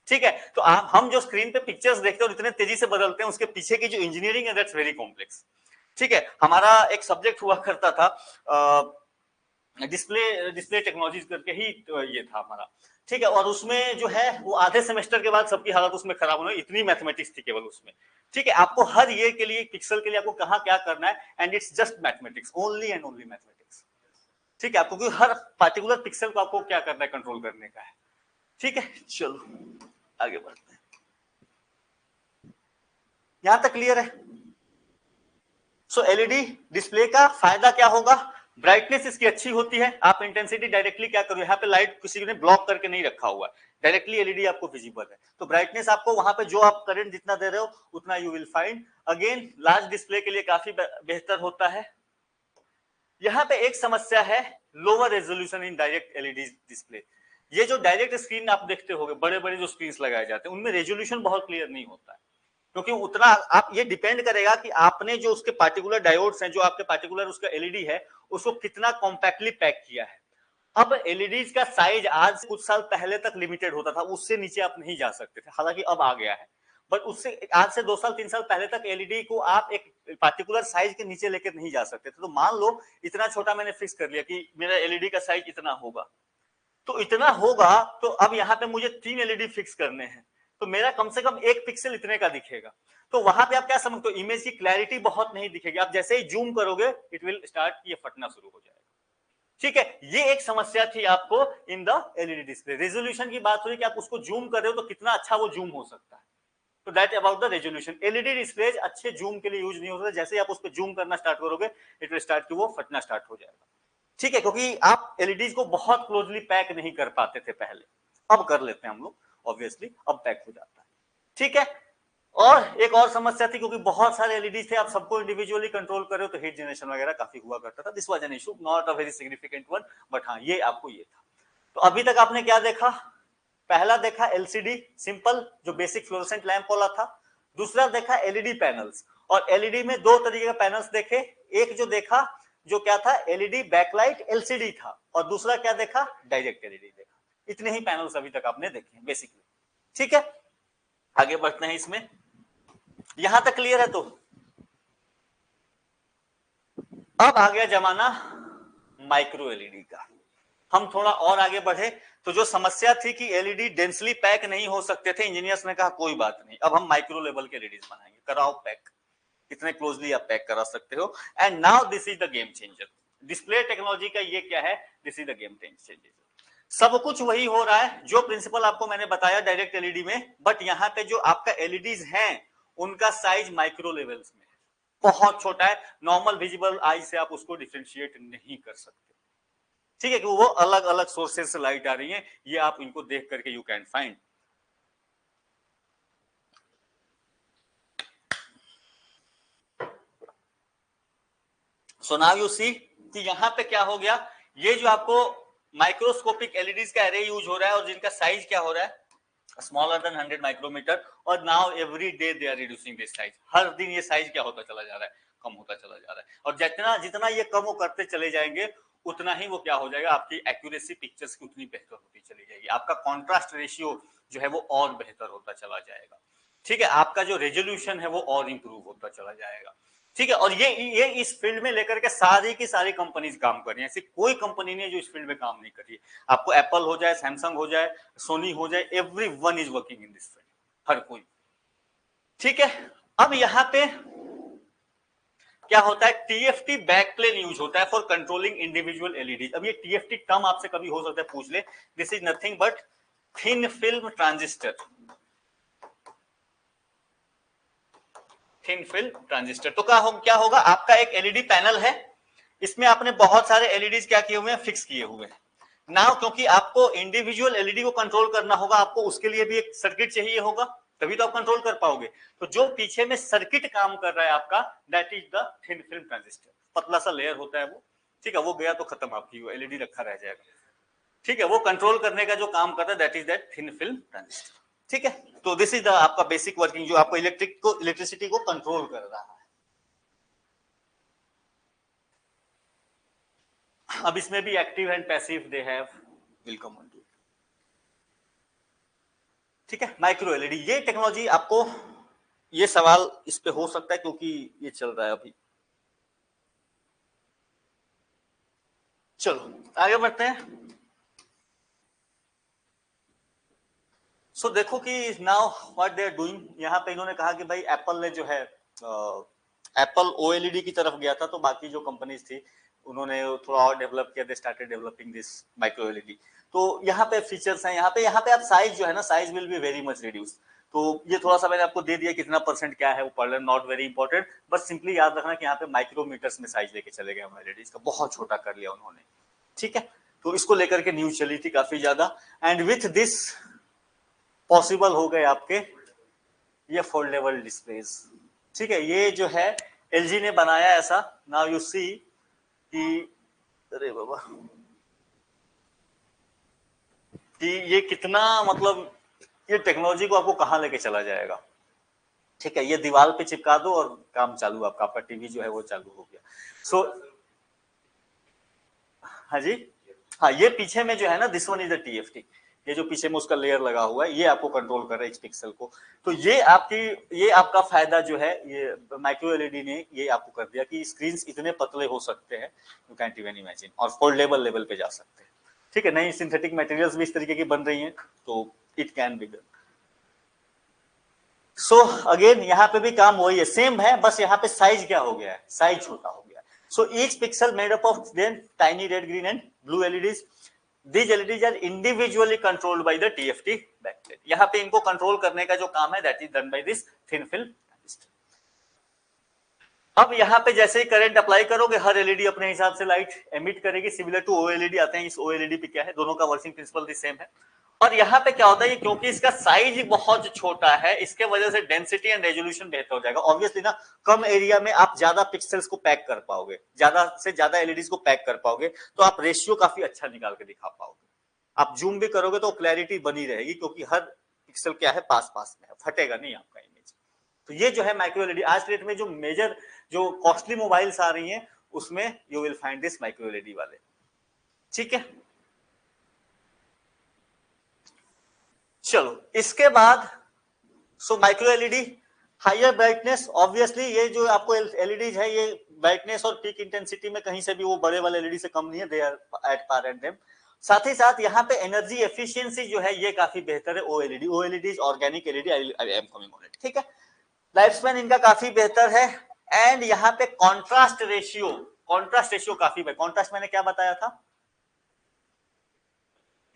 ठीक है, तो हम जो स्क्रीन पे पिक्चर्स देखते हैं और इतने तेजी से बदलते हैं, उसके पीछे की जो इंजीनियरिंग है दैट्स वेरी कॉम्प्लेक्स। ठीक है, हमारा एक सब्जेक्ट हुआ करता था डिस्प्ले टेक्नोलॉजीज करके ही, तो ये था हमारा। ठीक है, और उसमें जो है वो आधे सेमेस्टर के बाद सबकी हालत उसमें खराब होने, इतनी मैथमेटिक्स थी केवल उसमें। ठीक है, आपको हर ईयर के लिए पिक्सल के लिए आपको कहाँ क्या करना है, and it's just mathematics, only and only mathematics. ठीक है, आपको हर पार्टिकुलर पिक्सल को आपको क्या करना है, कंट्रोल करने का है। ठीक है, चलो आगे बढ़ते हैं। यहां तक क्लियर है? सो एलईडी डिस्प्ले का फायदा क्या होगा, ब्राइटनेस इसकी अच्छी होती है। आप इंटेंसिटी डायरेक्टली क्या करो, यहाँ पे लाइट किसी ने ब्लॉक करके नहीं रखा हुआ है, डायरेक्टली एलईडी आपको विजिबल है, तो ब्राइटनेस आपको वहां पे जो आप करंट जितना दे रहे हो उतना you will find. Again large display के लिए काफी बेहतर होता है। यहाँ पे एक समस्या है, lower resolution in direct LED display. ये जो डायरेक्ट स्क्रीन आप देखते होगे, बड़े बड़े जो स्क्रीन लगाए जाते हैं उनमें रेजोल्यूशन बहुत क्लियर नहीं होता है, क्योंकि उतना आप, ये डिपेंड करेगा कि आपने जो उसके पार्टिकुलर डायोड्स हैं, जो आपके पार्टिकुलर उसका एलईडी है, उसको कितना कॉम्पैक्टली पैक किया है। अब एलईडीज का साइज आज कुछ साल पहले तक लिमिटेड होता था, उससे नीचे आप नहीं जा सकते थे, हालांकि अब आ गया है, बट उससे आज से 2 साल 3 साल पहले तक एलईडी को आप एक पार्टिकुलर साइज के नीचे लेकर नहीं जा सकते थे। तो मान लो इतना छोटा मैंने फिक्स कर लिया कि मेरा एलईडी का साइज इतना होगा, तो इतना होगा, तो अब यहाँ पे मुझे 3 एलईडी फिक्स करने हैं, तो मेरा कम से कम 1 पिक्सल इतने का दिखेगा। तो वहां पे आप क्या समझते हो, इमेज की क्लैरिटी बहुत नहीं दिखेगी, आप जैसे ही जूम करोगे इट विल स्टार्ट, ये फटना शुरू हो जाएगा। ठीक है, ये एक समस्या थी आपको in the LED display. Resolution की बात हुई कि आप उसको जूम कर रहे हो तो कितना अच्छा वो जूम हो सकता है, तो that about the resolution. LED display अच्छे जूम के लिए यूज नहीं होता, जैसे आप उस पर जूम करना स्टार्ट करोगे इट विल स्टार्ट कि वो फटना स्टार्ट हो जाएगा। ठीक है, क्योंकि आप एलईडीज को बहुत क्लोजली पैक नहीं कर पाते थे पहले, अब कर लेते हैं हम लोग, ऑब्वियसली अब पैक हो जाता है। ठीक है, और एक और समस्या थी, क्योंकि बहुत सारे एलईडी थे, आप सबको इंडिविजुअली कंट्रोल कर रहे हो, तो हीट जनरेशन वगैरह काफी हुआ करता था। This was an issue, not a very significant one, but हाँ ये आपको ये था। तो अभी तक आपने क्या देखा, पहला देखा एलसीडी सिंपल जो बेसिक फ्लोरोसेंट लैंप वाला था, दूसरा देखा एलईडी पैनल्स, और एलईडी में 2 तरीके के पैनल्स देखे, एक जो देखा जो क्या था एलईडी बैकलाइट एलसीडी था, और दूसरा क्या देखा डायरेक्ट एलईडी देखा। इतने ही पैनल्स अभी तक आपने देखे हैं बेसिकली। ठीक है, आगे बढ़ते हैं इसमें, यहां तक क्लियर है। तो अब आ गया जमाना माइक्रो एलईडी का, हम थोड़ा और आगे बढ़े। तो जो समस्या थी कि एलईडी डेंसली पैक नहीं हो सकते थे, इंजीनियर्स ने कहा कोई बात नहीं, अब हम माइक्रो लेवल के एलईडीज बनाएंगे, कराओ पैक, कितने क्लोजली आप पैक करा सकते हो। And now this is the game changer, display technology का ये क्या है, this is the game changer. सब कुछ वही हो रहा है जो प्रिंसिपल आपको मैंने बताया डायरेक्ट एलईडी में, बट यहाँ पे जो आपका एलईडीज हैं उनका साइज माइक्रो लेवल्स में है, बहुत छोटा है, नॉर्मल विजिबल आई से आप उसको डिफ्रेंशिएट नहीं कर सकते। ठीक है, कि वो अलग अलग सोर्सेज से लाइट आ रही है, ये आप इनको देख करके you can find. So now you see कि यहां पे क्या हो गया, ये जो आपको माइक्रोस्कोपिक एलईडीज का एरे यूज हो रहा है और जिनका साइज क्या हो रहा है स्मॉलर देन 100 माइक्रोमीटर, और now every day they are reducing this size, हर दिन ये साइज क्या होता चला जा रहा है, कम होता चला जा रहा है, और जितना जितना ये कम वो करते चले जाएंगे उतना ही वो क्या हो जाएगा, आपकी एक्यूरेसी पिक्चर्स की उतनी बेहतर होती चली जाएगी, आपका कॉन्ट्रास्ट रेशियो जो है वो और बेहतर होता चला जाएगा। ठीक है, आपका जो रेजोल्यूशन है वो और इंप्रूव होता चला जाएगा। ठीक है, और ये इस फील्ड में लेकर के सारी की सारी कंपनीज काम कर रही हैं, ऐसी कोई कंपनी नहीं है जो इस फील्ड में काम नहीं कर रही है। आपको एप्पल हो जाए, सैमसंग हो जाए, सोनी हो जाए, everyone is working in this field, हर कोई। ठीक है, अब यहां पे क्या होता है, टीएफटी बैकप्लेन यूज होता है फॉर कंट्रोलिंग इंडिविजुअल एलईडी। अब ये टीएफटी टर्म आपसे कभी हो सकता है पूछ ले, this is nothing but thin film transistor, thin film transistor. तो क्या होगा, आपका एक एलईडी पैनल है, इसमें आपने बहुत सारे एलईडीज क्या किए हुए हैं, फिक्स किए हुए हैं। नाउ क्योंकि आपको इंडिविजुअल एलईडी को कंट्रोल करना होगा, आपको उसके लिए भी एक सर्किट चाहिए होगा, तभी तो आप कंट्रोल कर पाओगे। तो जो पीछे में सर्किट काम कर रहा है आपका, that is the thin film transistor, पतला सा लेयर होता है वो। ठीक है, वो गया तो खत्म, आपकी वो एलईडी रखा रह जाएगा। ठीक है, वो कंट्रोल करने का जो काम करता है that is that thin film transistor. ठीक है, तो दिस इज द आपका बेसिक वर्किंग, जो आपको इलेक्ट्रिसिटी को कंट्रोल कर रहा है। अब इसमें भी active and passive they have, welcome on to. ठीक है, माइक्रो एलईडी, ये टेक्नोलॉजी आपको, ये सवाल इस पे हो सकता है क्योंकि ये चल रहा है अभी। चलो आगे बढ़ते हैं। सो देखो कि now what they are doing, यहाँ पे इन्होंने कहा कि भाई एप्पल ने जो है एप्पल ओएलईडी की तरफ गया था, तो बाकी जो कंपनीज थी उन्होंने थोड़ा और डेवलप किया, they started developing this micro LED. तो यहाँ पे फीचर्स हैं, यहाँ पे आप साइज जो है ना, size will be very much reduce. तो ये थोड़ा सा मैंने आपको दे दिया, कितना परसेंट क्या है वो पढ़ लेना, नॉट वेरी इंपॉर्टेंट, बस सिंपली याद रखना कि यहाँ पे माइक्रोमीटर्स में साइज लेके चले गए हमारे लेडीज का, बहुत छोटा कर लिया उन्होंने, ठीक है। तो इसको लेकर के न्यूज चली थी काफी ज्यादा, एंड विथ दिस पॉसिबल हो गए आपके ये फोल्डेबल डिस्प्लेज, ठीक है। ये जो है एलजी ने बनाया ऐसा, नाउ यू सी कि अरे बाबा कि ये कितना मतलब ये टेक्नोलॉजी को आपको कहां लेके चला जाएगा, ठीक है। ये दीवार पे चिपका दो और काम चालू, आपका टीवी जो है वो चालू हो गया। सो हाँ जी, हाँ ये पीछे में जो है ना, this one is the TFT, ये जो पीछे में उसका लेयर लगा हुआ है ये आपको कंट्रोल कर रहा है इस पिक्सल को। तो ये आपका फायदा जो है, ये माइक्रो एलईडी ने ये आपको कर दिया कि स्क्रीन इतने पतले हो सकते हैं, यू कैंट इवन इमेजिन, और फोल्डेबल लेवल पे जा सकते हैं, ठीक है। नई सिंथेटिक मटेरियल्स भी इस तरीके की बन रही हैं, तो it can be done. So again यहाँ पे भी काम वही है, सेम है, बस यहाँ पे साइज क्या हो गया है, साइज छोटा हो गया है। So each pixel made up of then tiny red, green and blue LEDs, these LEDs are individually controlled by the TFT backplate। यहाँ पे इनको कंट्रोल करने का जो काम है that is done by this thin film transistor। अब यहाँ पे जैसे ही करंट अप्लाई करोगे, हर एलईडी अपने हिसाब से लाइट एमिट करेगी, सिमिलर टू ओएलईडी आते हैं। इस ओएलईडी पे क्या है, दोनों का वर्किंग प्रिंसिपल सेम है। और यहाँ पे क्या होता है, क्योंकि इसका साइज बहुत छोटा है, इसके वजह से डेंसिटी एंड रेजोल्यूशन बेहतर हो जाएगा। ऑब्वियसली ना, कम एरिया में आप ज्यादा पिक्सल्स को पैक कर पाओगे, ज्यादा से ज्यादा एलईडीज को पैक कर पाओगे, तो आप रेशियो काफी अच्छा निकाल के दिखा पाओगे। आप जूम भी करोगे तो क्लैरिटी बनी रहेगी, क्योंकि हर पिक्सल क्या है, पास पास में है, फटेगा नहीं आपका इमेज। तो ये जो है माइक्रो एलईडी, आज डेट में जो मेजर जो कॉस्टली मोबाइल्स आ रही हैं उसमें you will find this micro LED वाले, ठीक है। चलो इसके बाद, so micro LED higher brightness, obviously ये जो आपको एलईडीज है ये ब्राइटनेस और पीक इंटेंसिटी में कहीं से भी वो बड़े वाले एलईडी से कम नहीं है, they are at par at them. साथ ही साथ यहाँ पे एनर्जी एफिशिएंसी जो है ये काफी बेहतर है OLED, OLED organic LED, I am coming on it, ठीक है। लाइफ स्पैन इनका काफी बेहतर है, एंड यहाँ पे कॉन्ट्रास्ट रेशियो काफी है। कॉन्ट्रास्ट मैंने क्या बताया था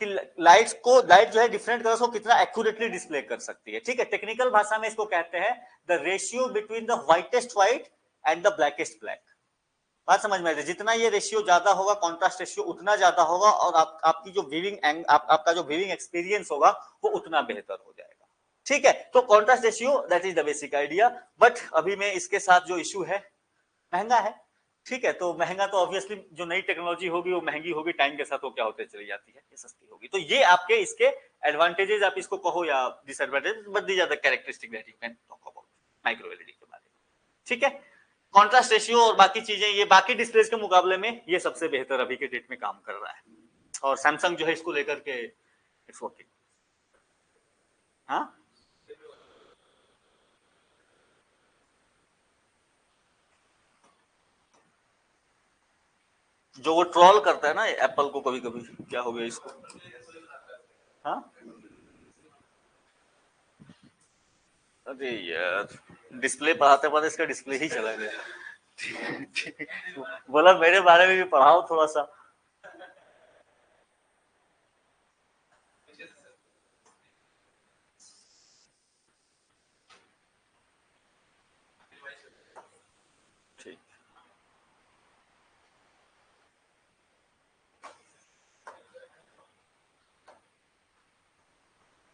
कि लाइट जो है डिफरेंट कलर्स को कितना एक्यूरेटली डिस्प्ले कर सकती है, ठीक है। टेक्निकल भाषा में इसको कहते हैं the ratio between the whitest white and the blackest black. बात समझ में आती है, जितना ये रेशियो ज्यादा होगा, कॉन्ट्रास्ट रेशियो उतना ज्यादा होगा, और आपकी जो आपका जो व्यूइंग एक्सपीरियंस होगा वो उतना बेहतर हो जाएगा, ठीक है। तो contrast ratio that is the basic idea. But अभी में इसके साथ जो इश्यू है, महंगा है, ठीक है। तो महंगा तो ऑब्वियसली जो नई टेक्नोलॉजी होगी वो महंगी होगी, टाइम के साथ वो क्या होते चली जाती है, ये सस्ती होगी। तो ये आपके इसके एडवांटेजेस आप इसको कहो या disadvantages, but these are the characteristic that you can talk about micro LED के बारे में, ठीक है। कॉन्ट्रास्ट रेशियो और बाकी चीजें ये बाकी डिस्प्लेस के मुकाबले में ये सबसे बेहतर अभी के डेट में काम कर रहा है, और सैमसंग जो है इसको लेकर के इट्स वर्किंग। हाँ जो वो ट्रोल करता है ना एप्पल को कभी कभी, क्या हो गया इसको, हाँ अरे यार डिस्प्ले पढ़ाते पढ़ाते इसका डिस्प्ले ही चला गया। बोला मेरे बारे में भी पढ़ाओ थोड़ा सा। ठीक,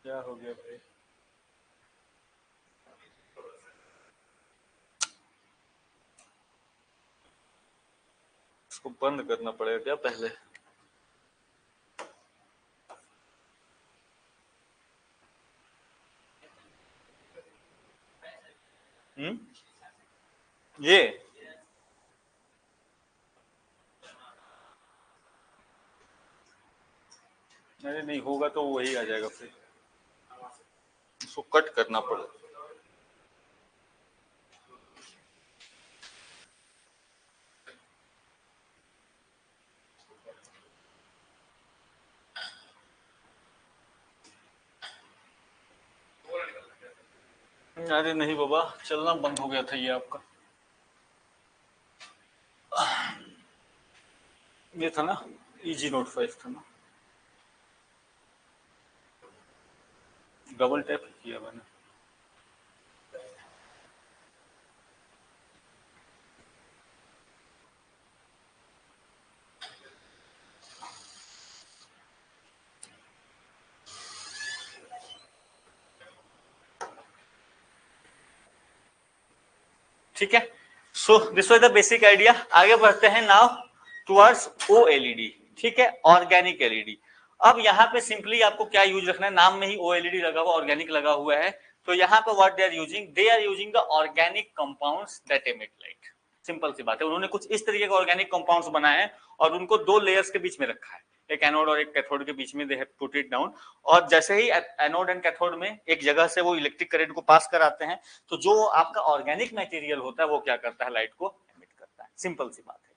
क्या हो गया भाई, इसको बंद करना पड़ेगा क्या पहले। हम्म, ये अरे नहीं होगा तो वही आ जाएगा, फिर इसको कट करना पड़ेगा। अरे नहीं बाबा, चलना बंद हो गया था ये आपका, ये था ना इजी नोट 5 था ना, डबल टैप किया मैंने। ठीक है। So this was the basic idea. आगे बढ़ते हैं नाउ टुवर्ड्स ओएलईडी, ठीक है, ऑर्गेनिक एलईडी। अब यहाँ पे सिंपली आपको क्या यूज रखना है, नाम में ही ओएलईडी लगा हुआ, ऑर्गेनिक लगा हुआ है, तो यहाँ पे what they are using the organic compounds that emit light. Simple सी बात है, उन्होंने कुछ इस तरीके के ऑर्गेनिक कंपाउंड्स बनाए हैं और उनको दो लेयर्स के बीच में रखा है, एक एनोड और एक कैथोड के बीच में they have put it down, और जैसे ही एनोड एंड कैथोड में एक जगह से वो इलेक्ट्रिक करंट को पास कराते हैं, तो जो आपका ऑर्गेनिक मटेरियल होता है वो क्या करता है, लाइट को एमिट करता है। सिंपल सी बात है।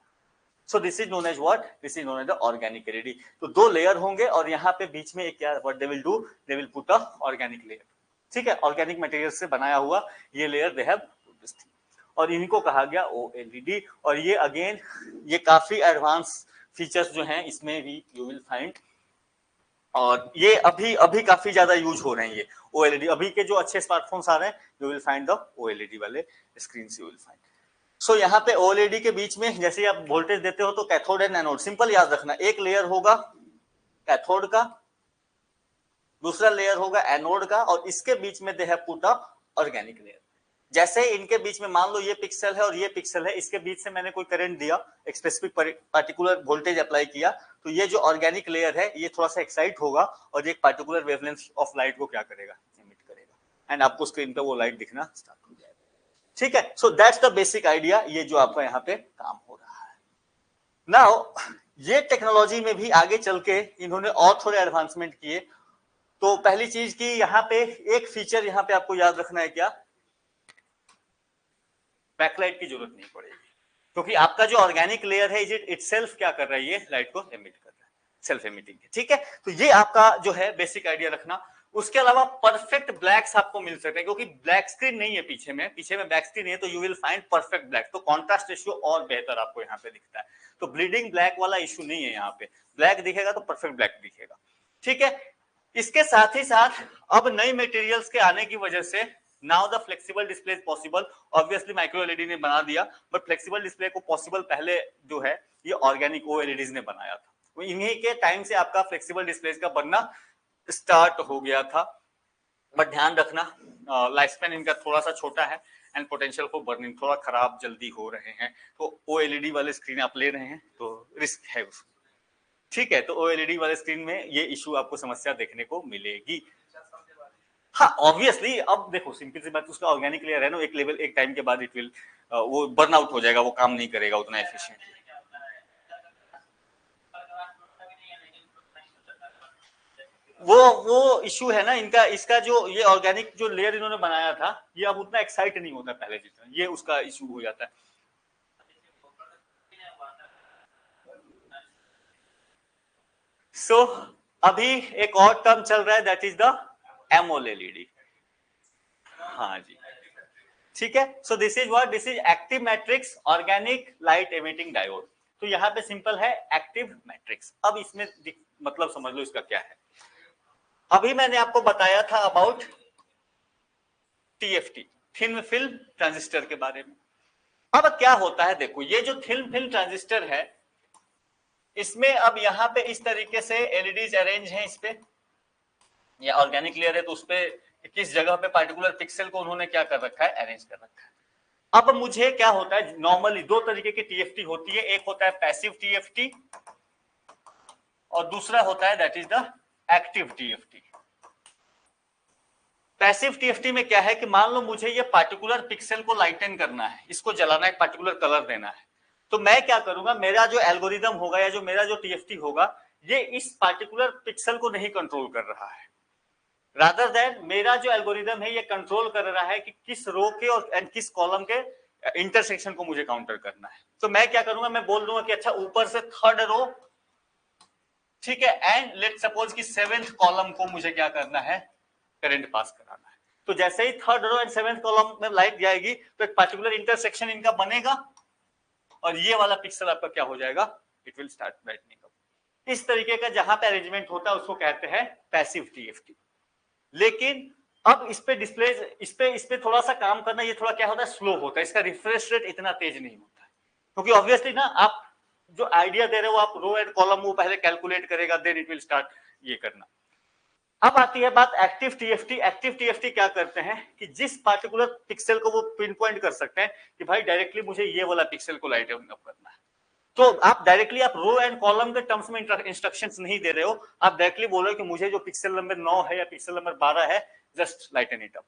So this is known as what, this is known as the organic LED. तो दो लेयर होंगे और यहाँ पे बीच में एक क्या, what they will do, they will put a organic layer, ठीक है, ऑर्गेनिक मटेरियल से बनाया हुआ ये लेयर दे हैव, और इनको कहा गया ओएलईडी। और ये अगेन ये काफी एडवांस फीचर्स जो हैं इसमें भी यू विल फाइंड, और ये अभी अभी काफी ज्यादा यूज हो रहे हैं ये ओएलईडी। अभी के जो अच्छे स्मार्टफोन्स आ रहे हैं you will find the OLED वाले स्क्रीन यू विल फाइंड। सो यहाँ पे ओएलईडी के बीच में जैसे ही आप वोल्टेज देते हो तो कैथोड एंड एनोड, सिंपल याद रखना, एक लेयर होगा कैथोड का, दूसरा लेयर होगा एनोड का, और इसके बीच में they have put a organic layer. जैसे ही इनके बीच में मान लो ये पिक्सल है और ये पिक्सल है, इसके बीच से मैंने कोई करंट दिया, एक स्पेसिफिक पार्टिकुलर वोल्टेज अप्लाई किया, तो ये जो ऑर्गेनिक लेयर है ये थोड़ा सा एक्साइट होगा और एक पार्टिकुलर वेवलेंथ ऑफ लाइट को क्या करेगा, एमिट करेगा, एंड आपको स्क्रीन पे वो लाइट दिखना स्टार्ट हो जाएगा, ठीक है। सो दैट्स द बेसिक आइडिया, ये जो आपका यहाँ पे काम हो रहा है। नाउ ये टेक्नोलॉजी में भी आगे चल के इन्होंने और थोड़े एडवांसमेंट किए। तो पहली चीज की यहाँ पे एक फीचर यहाँ पे आपको याद रखना है, क्या, बैकलाइट की जरूरत नहीं पड़ेगी, क्योंकि आपका जो ऑर्गेनिक लेयर है इट इटसेल्फ क्या कर रहा है, ये लाइट को एमिट कर रहा है, सेल्फ एमिटिंग है, ठीक है। तो ये आपका जो है बेसिक आइडिया रखना। उसके अलावा परफेक्ट ब्लैक्स आपको मिल सकते हैं, क्योंकि ब्लैक स्क्रीन नहीं है पीछे में ब्लैक स्क्रीन है, तो you will find perfect black, तो कॉन्ट्रास्ट रेशियो और बेहतर आपको यहाँ पे दिखता है। तो ब्लीडिंग ब्लैक वाला इशू नहीं है, यहाँ पे ब्लैक दिखेगा तो परफेक्ट ब्लैक दिखेगा, ठीक है। इसके साथ ही साथ अब नई मटेरियल्स के आने की वजह से now the flexible display is possible. Obviously micro LED ने बना दिया, बट फ्लेक्सिबल डिस्प्ले को पॉसिबल पहले जो है ये ऑर्गेनिक ओएलईडीज ने बनाया था। इन्हीं के टाइम से आपका फ्लेक्सिबल डिस्प्ले का बनना स्टार्ट हो गया था। बट ध्यान रखना लाइफ स्पैन इनका थोड़ा सा छोटा है एंड पोटेंशियल फॉर बर्निंग थोड़ा खराब जल्दी हो रहे हैं। तो ओएलईडी वाले स्क्रीन आप ले रहे हैं तो रिस्क है उसमें, ठीक है। तो ओएलईडी वाले स्क्रीन में ये इशू आपको समस्या देखने को मिलेगी। हाँ ऑब्वियसली, अब देखो सिंपल सी बात, उसका ऑर्गेनिक लेयर है ना, एक लेवल एक टाइम के बाद इट विल वो बर्न आउट हो जाएगा, वो काम नहीं करेगा उतना एफिशिएंटली। वो इशू है ना इनका, इसका जो ये ऑर्गेनिक जो लेयर इन्होंने बनाया था ये अब उतना एक्साइट नहीं होता पहले जितना, ये उसका इशू हो जाता है। सो अभी एक और टर्म चल रहा है, दैट इज द एमओएलईडी। हाँ जी, ठीक है। So this is what, this is active matrix organic light emitting diode. तो यहाँ पे सिंपल है एक्टिव मैट्रिक्स। अब इसमें मतलब समझ लो इसका क्या है। अभी मैंने आपको बताया था about TFT, thin film transistor के बारे में। अब क्या होता है, देखो ये जो थिन फिल्म ट्रांजिस्टर है इसमें अब यहाँ पे इस तरीके से एलईडीज अरेंज हैं इस पे, ये ऑर्गेनिक लेयर है तो उस पे किस जगह पे पार्टिकुलर पिक्सल को उन्होंने क्या कर रखा है, अरेंज कर रखा है। अब मुझे क्या होता है, नॉर्मली दो तरीके की टीएफटी होती है, एक होता है पैसिव टीएफटी और दूसरा होता है that is the active TFT. Passive TFT में क्या है कि मान लो मुझे ये पार्टिकुलर पिक्सल को लाइटन करना है, इसको जलाना है, एक पार्टिकुलर कलर देना है, तो मैं क्या करूंगा, मेरा जो एल्गोरिदम होगा या जो मेरा जो टीएफटी होगा ये इस पार्टिकुलर पिक्सल को नहीं कंट्रोल कर रहा है, रादर देन मेरा जो एल्गोरिदम है ये कंट्रोल कर रहा है कि किस रो के और किस कॉलम के इंटरसेक्शन को मुझे काउंटर करना है। तो मैं क्या करूंगा, मैं बोल दूंगा कि अच्छा ऊपर से थर्ड रो, ठीक है, एंड लेट सपोज कि सेवेंथ कॉलम को मुझे क्या करना है, करंट पास कराना है। तो जैसे ही third row and seventh column में लाइट जाएगी तो एक पार्टिकुलर इंटरसेक्शन इनका बनेगा और ये वाला पिक्सल आपका क्या हो जाएगा, it will start brightening up. इस तरीके का जहां पे अरेंजमेंट होता है उसको कहते हैं पैसिव टीएफटी। लेकिन अब इस पे डिस्प्ले, इस पे थोड़ा सा काम करना, ये थोड़ा क्या होता है, स्लो होता है, इसका रिफ्रेश रेट इतना तेज नहीं होता है, क्योंकि ऑब्वियसली ना आप जो आइडिया दे रहे हो आप रो एंड कॉलम वो पहले कैलकुलेट करेगा, देन इट विल स्टार्ट ये करना। अब आती है बात एक्टिव टीएफटी। एक्टिव टीएफटी क्या करते हैं कि जिस पार्टिकुलर पिक्सल को वो पिन पॉइंट कर सकते हैं कि भाई डायरेक्टली मुझे ये वाला पिक्सल को लाइट अप करना है, तो आप डायरेक्टली आप रो एंड कॉलम के टर्म्स में इंस्ट्रक्शंस नहीं दे रहे हो, आप डायरेक्टली बोल रहे हो कि मुझे जो पिक्सल नंबर 9 है या पिक्सल नंबर 12 है जस्ट लाइटन इट अप,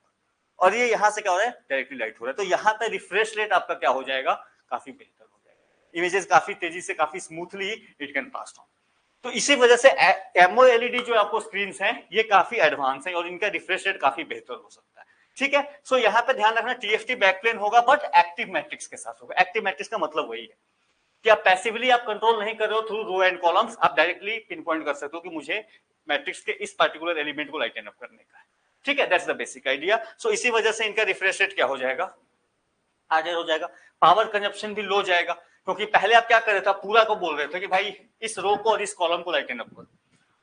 और ये यहां से क्या हो रहा है, डायरेक्टली लाइट हो रहा है। तो यहां पे रिफ्रेश रेट आपका क्या हो जाएगा, काफी बेहतर हो जाएगा, इमेजेस काफी तेजी से काफी smoothly it can pass on. तो इसी वजह से एमओएलईडी जो आपको स्क्रीन हैं ये काफी एडवांस है और इनका रिफ्रेश रेट काफी बेहतर हो सकता है। ठीक है, सो यहाँ पे ध्यान रखना टीएफटी बैकप्लेन होगा बट एक्टिव मैट्रिक्स के साथ होगा। एक्टिव मैट्रिक्स का मतलब वही है कि आप पैसिवली आप कंट्रोल नहीं कर रहे हो थ्रू रो एंड कॉलम्स, आप डायरेक्टली पिन पॉइंट कर सकते हो कि मुझे मैट्रिक्स के इस पर्टिकुलर एलिमेंट को लाइटन अप करने का है। ठीक है, दैट्स द बेसिक आइडिया। सो इसी वजह से इनका रिफ्रेश रेट क्या हो जाएगा, हार्डर हो जाएगा, पावर कंजप्शन भी लो जाएगा, क्योंकि पहले आप क्या कर रहे थे, पूरा को बोल रहे थे कि भाई इस रो को और इस कॉलम को लाइटन अप करो,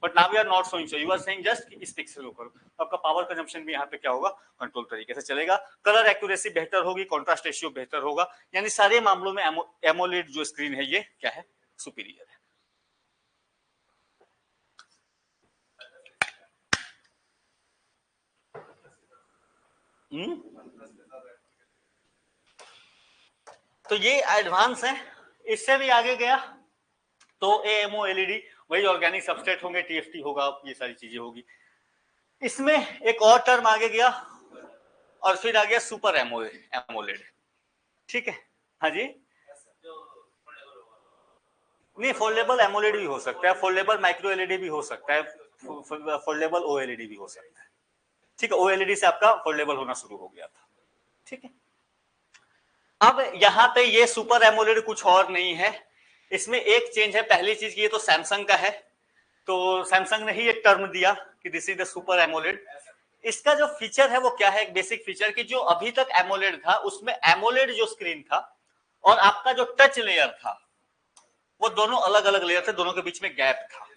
but now we are not sowing so, you are saying just कि इस पिक्सल को करो। आपका पावर कंजप्शन भी यहाँ पे क्या होगा, कंट्रोल तरीके से चलेगा, कलर एक्यूरेसी बेहतर होगी, कॉन्ट्रास्ट रेशियो बेहतर होगा, यानी सारे मामलों में एमोलेड जो स्क्रीन है ये क्या है, सुपीरियर है। तो ये एडवांस है। इससे भी आगे गया तो एएमओ एलईडी, वही ऑर्गेनिक सबस्ट्रेट होंगे, टीएफटी होगा, ये सारी चीजें होगी। इसमें एक और टर्म आगे गया और फिर आ गया सुपर एमोलेड। ठीक है, हाँ जी, नहीं फोल्डेबल एमोलेड भी हो सकता है, फोल्डेबल माइक्रो एलईडी भी हो सकता है, फोल्डेबल ओएलईडी भी हो सकता है। ठीक है, ओएलईडी से आपका फोल्डेबल होना शुरू हो गया था। ठीक है, अब यहां पे ये सुपर एमोलेड कुछ और नहीं है, इसमें एक चेंज है। पहली चीज ये तो सैमसंग का है, तो सैमसंग ने ही एक टर्म दिया कि this is the super AMOLED. इसका जो फीचर है वो क्या है, एक बेसिक फीचर कि जो अभी तक एमोलेड था उसमें एमोलेड जो स्क्रीन था और आपका जो टच लेयर था वो दोनों अलग अलग लेयर थे, दोनों के बीच में गैप था।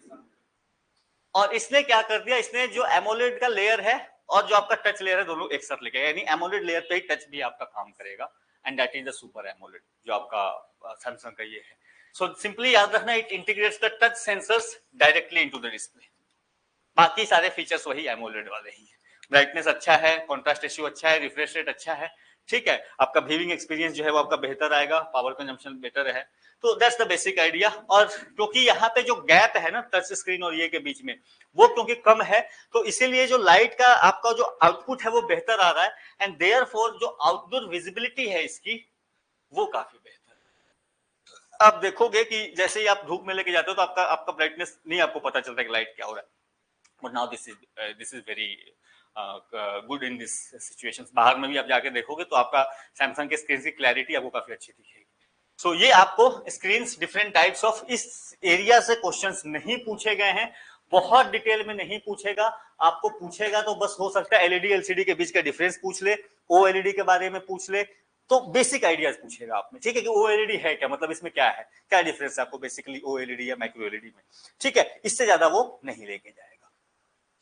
और इसने क्या कर दिया, इसने जो एमोलेड का लेयर है और जो आपका टच लेयर है दोनों एक साथ लेके, यानी एमोलेड लेयर पे ही टच भी आपका काम करेगा, and that is the super AMOLED जो आपका सैमसंग का ये है। सो सिंपली याद रखना, it integrates the touch sensors directly into the display. बाकी सारे फीचर्स वही एमोलेड वाले ही है। ब्राइटनेस अच्छा है, कॉन्ट्रास्ट रेशियो अच्छा है, रिफ्रेश रेट अच्छा है। ठीक है, आपका व्यूइंग एक्सपीरियंस जो है वो आपका बेहतर आएगा, पावर कंजम्पशन बेटर है। तो दैट्स द बेसिक आइडिया। और क्योंकि यहाँ पे जो गैप है ना टच स्क्रीन और ये के बीच में, वो क्योंकि कम है, तो इसीलिए जो लाइट का आपका जो आउटपुट है वो बेहतर आ रहा है, एंड देयरफॉर जो आउटडोर विजिबिलिटी है इसकी वो काफी बेहतर। आप देखोगे कि जैसे ही आप धूप में लेके जाते हो तो आपका आपका ब्राइटनेस नहीं आपको पता चलता है कि लाइट क्या हो रहा है, but now this is very good in this situations. बाहर में भी आप जाके देखोगे तो आपका सैमसंग के स्क्रीन की क्लैरिटी आपको काफी अच्छी दिखेगी। सो ये आपको स्क्रीन डिफरेंट टाइप्स ऑफ इस एरिया से क्वेश्चंस नहीं पूछे गए हैं, बहुत डिटेल में नहीं पूछेगा, आपको पूछेगा तो बस हो सकता है एलईडी एलसीडी के बीच का डिफरेंस पूछ ले, ओएलईडी के बारे में पूछ ले, तो बेसिक आइडियाज पूछेगा आपने। ठीक है, कि ओएलईडी है क्या, मतलब इसमें क्या है, क्या डिफरेंस है आपको बेसिकली ओएलईडी या माइक्रो एलईडी में। ठीक है, इससे ज्यादा वो नहीं लेके जाएगा।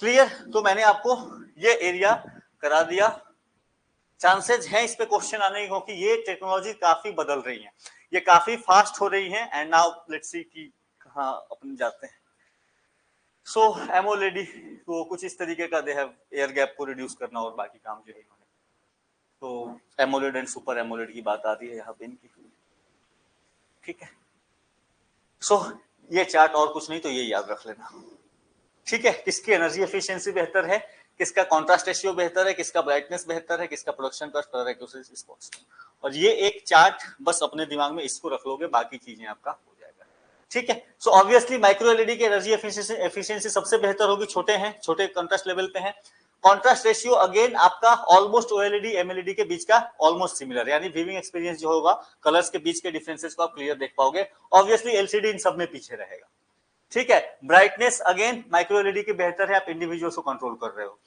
क्लियर, तो मैंने आपको ये एरिया करा दिया। चांसेस हैं इस पे क्वेश्चन आने के, क्योंकि ये टेक्नोलॉजी काफी बदल रही है, ये काफी फास्ट हो रही है, एंड नाउ लेट्स सी कि कहां अपन जाते हैं। सो एमोलेडी तो कुछ इस तरीके का दे हैव एयर गैप को रिड्यूस करना और बाकी काम जो है इन्होंने, तो एमोलेड एंड सुपर एमोलेड की बात आती है यहाँ पे इनकी। ठीक है, सो ये चार्ट और कुछ नहीं, तो ये याद रख लेना। ठीक है, किसकी एनर्जी एफिशिएंसी बेहतर है, किसका कॉन्ट्रास्ट रेशियो बेहतर है, किसका ब्राइटनेस बेहतर है, किसका production cost, colour accuracy, spots. और ये एक चार्ट बस अपने दिमाग में इसको रख लोगे, बाकी चीजें आपका हो जाएगा। ठीक है, सो ऑब्वियसली माइक्रो एलईडी की एनर्जी एफिशिएंसी सबसे बेहतर होगी, छोटे हैं, छोटे कॉन्ट्रास्ट लेवल पे हैं। कॉन्ट्रास्ट रेशियो अगेन आपका ऑलमोस्ट ओएलईडी एमएलईडी के बीच का ऑलमोस्ट सिमिलर, यानी व्यूइंग एक्सपीरियंस जो होगा कलर्स के बीच के डिफरेंसेस को आप क्लियर देख पाओगे। ऑब्वियसली एलसीडी इन सब में पीछे रहेगा। ठीक है, ब्राइटनेस अगेन माइक्रो एलईडी की बेहतर है, आप इंडिविजुअल्स को कंट्रोल कर रहे हो।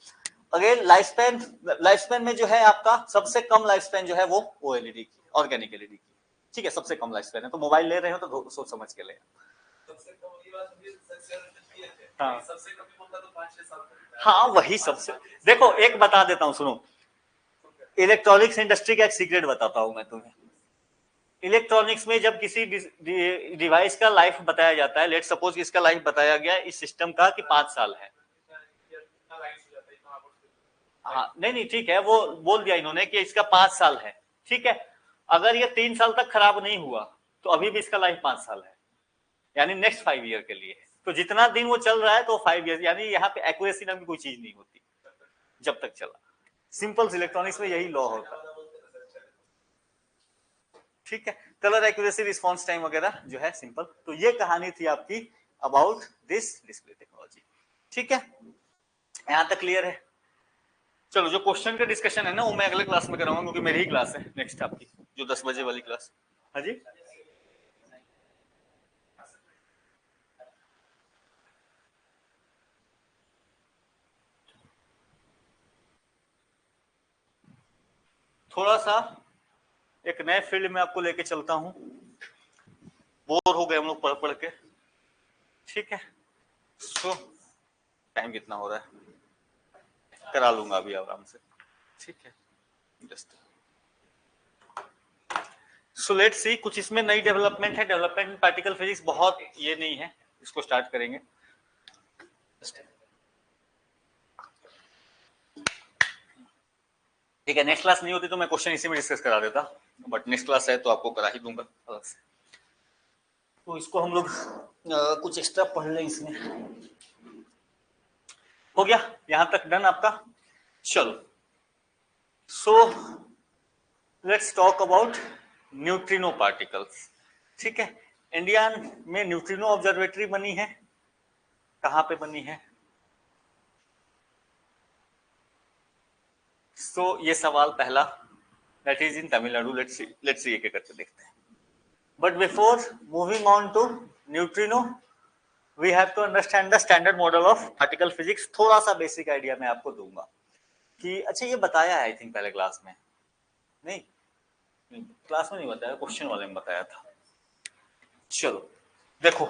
अगेन लाइफ स्पैन में जो है आपका सबसे कम लाइफ स्पैन जो है वो ओएलईडी की, ऑर्गेनिक एलईडी की। ठीक है, सबसे कम लाइफ स्पैन है, तो मोबाइल ले रहे हो तो सोच समझ के ले। हाँ हाँ, वही सबसे, देखो एक बता देता हूँ सुनो, इलेक्ट्रॉनिक्स इंडस्ट्री का एक सीक्रेट बताता हूँ मैं तुम्हें। इलेक्ट्रॉनिक्स में जब किसी डिवाइस का लाइफ बताया जाता है, लेट सपोज इसका लाइफ बताया गया इस सिस्टम का कि 5 साल है, हाँ नहीं नहीं ठीक है, वो बोल दिया इन्होंने कि इसका 5 साल है, ठीक है। अगर ये 3 साल तक खराब नहीं हुआ तो अभी भी इसका लाइफ 5 साल है, यानी नेक्स्ट 5 ईयर के लिए। तो जितना दिन वो चल रहा है तो 5 ईयर, यानी यहाँ पे एक्यूरेसी नाम की कोई चीज नहीं होती जब तक चला। सिंपल इलेक्ट्रॉनिक्स में यही लॉ होता है, ठीक है। कलर एक्यूरेसी, रिस्पॉन्स टाइम वगैरह जो है सिंपल। तो ये कहानी थी आपकी अबाउट दिस डिस्प्ले टेक्नोलॉजी, ठीक है। यहां तक क्लियर है? चलो जो क्वेश्चन का डिस्कशन है ना वो मैं अगले क्लास में कराऊंगा, क्योंकि मेरी ही क्लास है नेक्स्ट आपकी, जो 10 बजे वाली क्लास। हाँ जी, थोड़ा सा एक नए फील्ड में आपको लेके चलता हूं, बोर हो गए हम लोग पढ़ पढ़ के, ठीक है। सो टाइम कितना हो रहा है, करा लूंगा अभी आराम से, ठीक है। जस्ट सो लेट्स सी, कुछ इसमें नई डेवलपमेंट है। डेवलपमेंट पार्टिकल फिजिक्स बहुत ये नहीं है, इसको स्टार्ट करेंगे। ठीक है, नेक्स्ट क्लास नहीं होती तो मैं क्वेश्चन इसी में डिस्कस करा देता, बट नेक्स्ट क्लास है तो आपको करा ही दूंगा अलग से। तो इसको हम लोग कुछ एक्स्ट्रा पढ़ लें इसमें। हो गया यहां तक डन आपका? चलो, so let's talk about neutrino particles, ठीक है। इंडिया में न्यूट्रिनो ऑब्जर्वेटरी बनी है, कहां पे बनी है? सो ये सवाल पहला, that is in Tamil Nadu. Let's see एक करके देखते हैं। But before moving on to neutrino, we have to understand the standard model of particle physics. थोड़ा सा बेसिक आइडिया मैं आपको दूंगा कि अच्छा ये बताया है आई थिंक पहले क्लास में, नहीं क्लास में नहीं बताया, क्वेश्चन वाले में बताया था। चलो देखो,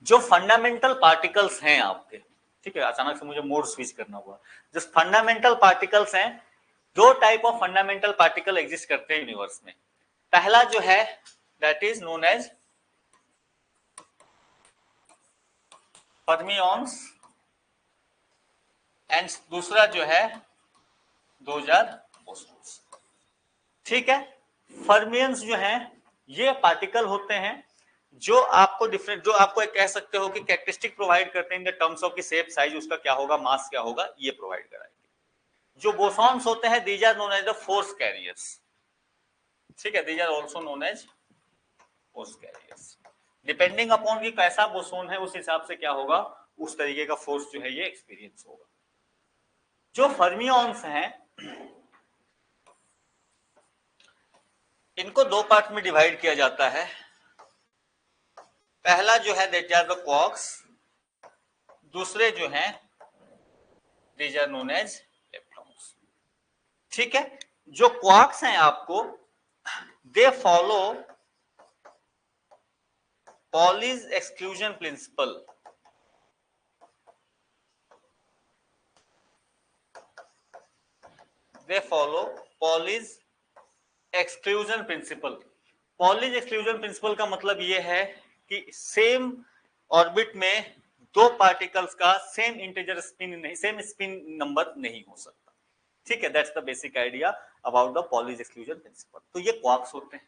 जो फंडामेंटल पार्टिकल्स हैं आपके, ठीक है, अचानक से मुझे मोड स्विच करना हुआ। जो फंडामेंटल पार्टिकल्स हैं, दो type of fundamental particle exist करते हैं यूनिवर्स में। पहला जो है that is known as fermions, and दूसरा जो है 2000 बोसॉन्स, ठीक है। फर्मियंस जो है ये पार्टिकल होते हैं जो आपको डिफरेंट, जो आपको एक कह सकते हो कि कैरेक्टरिस्टिक प्रोवाइड करते हैं इन द टर्म्स ऑफ की शेप, साइज उसका क्या होगा, मास क्या होगा, ये प्रोवाइड कराएंगे। जो बोसॉन्स होते हैं these are known as the force carriers, ठीक है, these are also known as force carriers. Depending upon कि कैसा बोसोन है उस हिसाब से क्या होगा, उस तरीके का फोर्स जो है ये एक्सपीरियंस होगा। जो फर्मियंस हैं इनको दो पार्ट में डिवाइड किया जाता है। पहला जो है दैट आर द क्वार्क्स, दूसरे जो हैं these are known as electrons, ठीक है। जो क्वार्क्स हैं आपको, they follow Pauli's exclusion principle. They follow Pauli's exclusion principle. Pauli's exclusion principle का मतलब यह है कि सेम ऑर्बिट में दो पार्टिकल्स का सेम इंटीजर स्पिन नहीं, सेम स्पिन नंबर नहीं हो सकता, ठीक है। That's the basic idea about the Pauli's exclusion principal. तो ये क्वार्क्स होते हैं।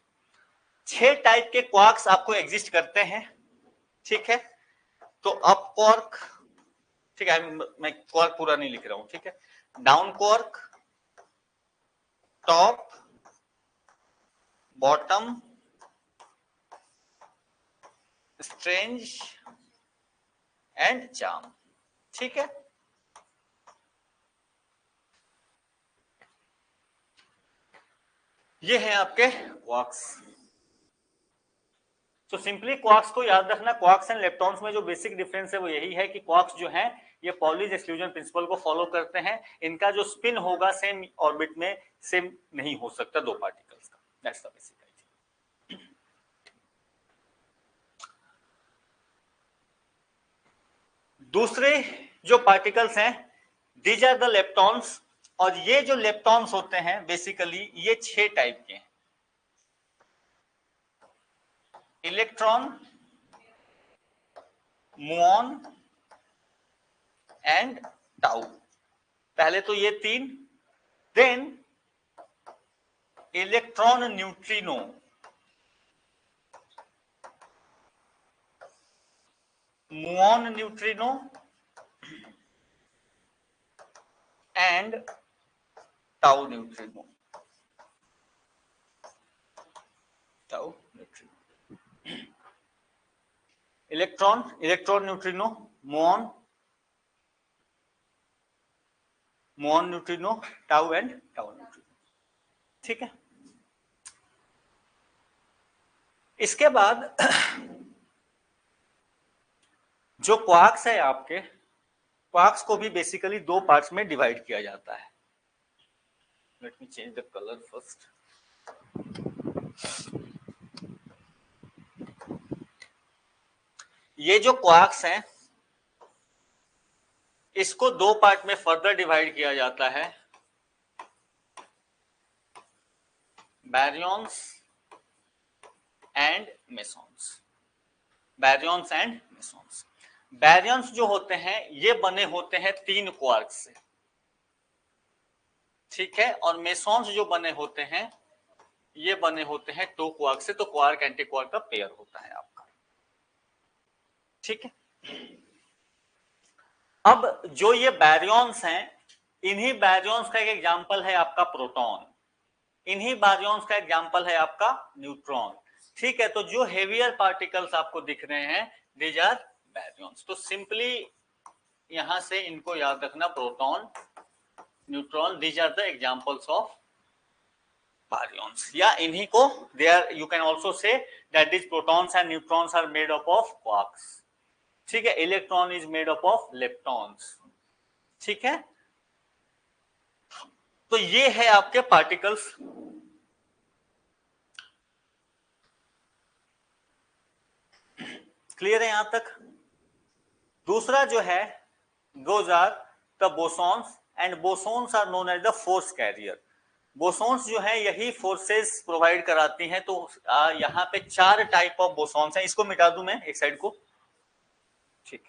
6 टाइप के क्वार्क्स आपको एग्जिस्ट करते हैं, ठीक है। तो अप क्वार्क, ठीक है, मैं क्वार्क पूरा नहीं लिख रहा हूं, ठीक है। Down quark, top, bottom, strange and charm, ठीक है। ये है आपके क्वार्क्स। तो सिंपली क्वार्क्स को याद रखना, क्वार्क्स एंड इलेक्ट्रॉन्स में जो बेसिक डिफरेंस है वो यही है कि क्वार्क्स जो है ये पॉलीज एक्सक्लूजन प्रिंसिपल को फॉलो करते हैं। इनका जो स्पिन होगा सेम ऑर्बिट में सेम नहीं हो सकता दो पार्टिकल्स का। That's the basic idea. दूसरे जो पार्टिकल्स हैं दीज आर द लेप्टॉन्स, और ये जो लेप्टॉन्स होते हैं बेसिकली ये 6 टाइप के हैं। Electron, muon and tau. पहले तो ये तीन, then electron neutrino, muon neutrino and tau neutrino, tau neutrino, electron, electron neutrino, muon, muon neutrino, tau and tau neutrino. ठीक है, इसके बाद जो क्वार्क्स है आपके, क्वार्क्स को भी बेसिकली दो पार्ट्स में डिवाइड किया जाता है। Let me change the colour first. ये जो क्वार्क्स हैं इसको दो पार्ट में फर्दर डिवाइड किया जाता है, बैरियंस एंड मेसॉन्स, बैरियंस एंड मेसॉन्स। बैरियंस जो होते हैं ये बने होते हैं तीन क्वार्क से, ठीक है, और मेसॉन्स जो बने होते हैं ये बने होते हैं टू क्वार्क से, तो क्वार्क एंटी क्वार्क का पेयर होता है आपका। ठीक है, अब जो ये बैरियंस हैं, इन्हीं बैरियंस का एक एग्जांपल है आपका प्रोटॉन, इन्हीं बैरियंस का एग्जांपल है आपका न्यूट्रॉन। ठीक है, तो जो हेवियर पार्टिकल्स आपको दिख रहे हैं दीज आर बैरियंस। तो सिंपली यहां से इनको याद रखना, proton, neutron, these are the examples of baryons, या इन्हीं को there you can also say that these protons and neutrons are made up of quarks। ठीक है, electron is made up of leptons. ठीक है, तो ये है आपके पार्टिकल्स। क्लियर है यहां तक? दूसरा जो है those are the bosons, and bosons are known as the force carrier. Bosons जो है यही फोर्सेस प्रोवाइड कराती हैं। तो यहाँ पे चार टाइप ऑफ बोसॉन्स हैं, इसको मिटा दूं मैं एक साइड को। ठीक,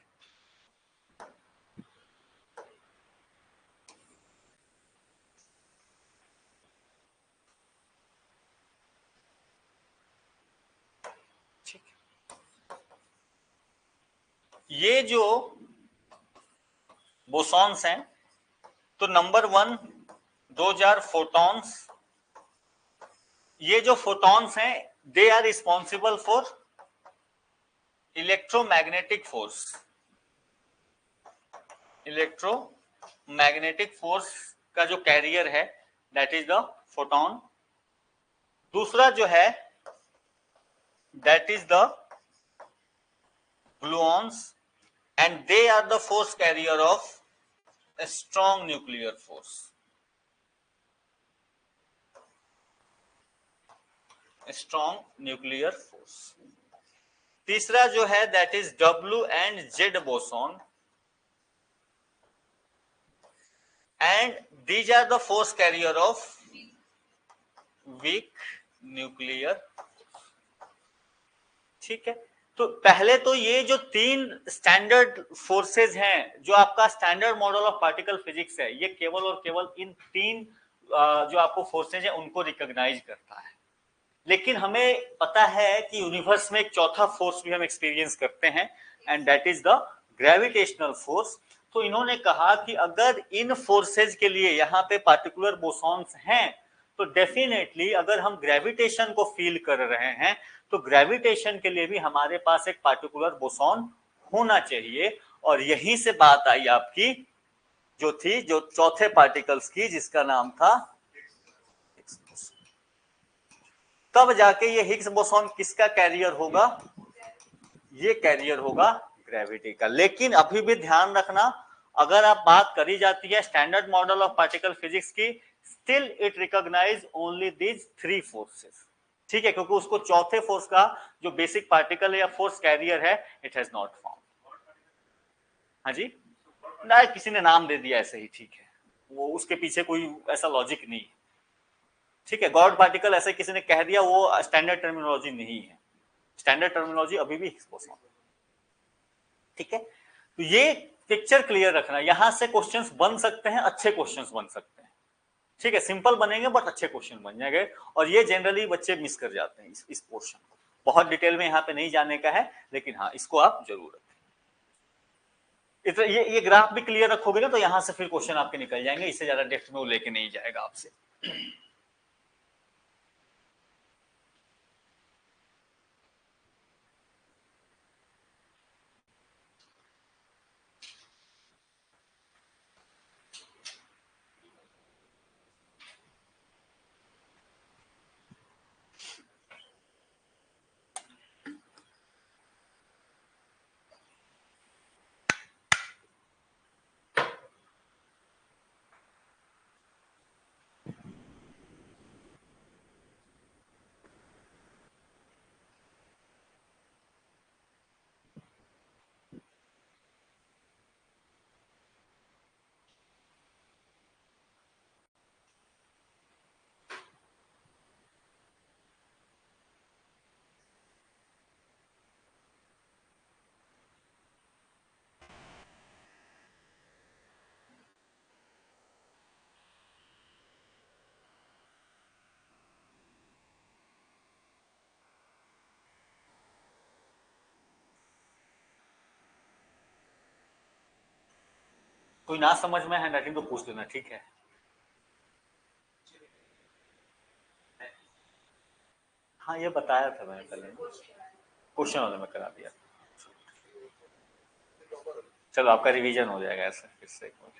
ये जो बोसॉन्स हैं, तो number one those are photons. ये जो फोटॉन्स हैं they are responsible for electromagnetic force, electromagnetic force का जो कैरियर है दैट इज द फोटॉन। दूसरा जो है that is the gluons, and they are the force carrier of a strong nuclear force, a strong nuclear force। तीसरा जो है that is W and Z boson, and these are the force carrier of weak nuclear। ठीक है, तो पहले तो ये जो तीन स्टैंडर्ड फोर्सेस हैं, जो आपका standard model of particle physics है, ये केवल और केवल इन तीन जो आपको फोर्सेज है उनको रिकॉग्नाइज करता है। लेकिन हमें पता है कि यूनिवर्स में एक चौथा फोर्स भी हम एक्सपीरियंस करते हैं, and that is the gravitational force. तो इन्होंने कहा कि अगर इन फोर्सेज के लिए यहाँ पे पार्टिकुलर बोसॉन्स हैं, तो डेफिनेटली अगर हम ग्रेविटेशन को फील कर रहे हैं तो ग्रेविटेशन के लिए भी हमारे पास एक पार्टिकुलर बोसॉन होना चाहिए। और यहीं से बात आई आपकी जो थी जो चौथे पार्टिकल्स की, जिसका नाम था हिग्स बोसॉन। तब जाके ये हिग्स बोसॉन किसका कैरियर होगा? ये कैरियर होगा ग्रेविटी का। लेकिन अभी भी ध्यान रखना, अगर आप बात करी जाती है standard model of particle physics की, still it recognize only these three forces. ठीक है, क्योंकि उसको चौथे फोर्स का जो बेसिक पार्टिकल है या फोर्स कैरियर है, इट हैज नॉट फाउंड। हाँ जी, ना किसी ने नाम दे दिया ऐसे ही, ठीक है, वो उसके पीछे कोई ऐसा लॉजिक नहीं है। ठीक है, गॉड पार्टिकल ऐसे किसी ने कह दिया, वो स्टैंडर्ड टर्मिनोलॉजी नहीं है। स्टैंडर्ड टर्मिनोलॉजी अभी भी हिग्स बोसॉन। ठीक है, तो ये पिक्चर क्लियर रखना, यहां से क्वेश्चंस बन सकते हैं, अच्छे क्वेश्चंस बन सकते हैं, ठीक है, सिंपल बनेंगे बट अच्छे क्वेश्चन बन जाएंगे। और ये जनरली बच्चे मिस कर जाते हैं इस पोर्शन को। बहुत डिटेल में यहाँ पे नहीं जाने का है, लेकिन हाँ इसको आप जरूर रखें। ये ग्राफ भी क्लियर रखोगे ना, तो यहां से फिर क्वेश्चन आपके निकल जाएंगे, इससे ज्यादा डेप्थ में वो लेके नहीं जाएगा आपसे। कोई ना समझ में है राइटिंग तो पूछ लेना, ठीक है। हाँ ये बताया था मैंने पहले, क्वेश्चन वाले में करा दिया। चलो आपका रिवीजन हो जाएगा ऐसे फिर से एक बार।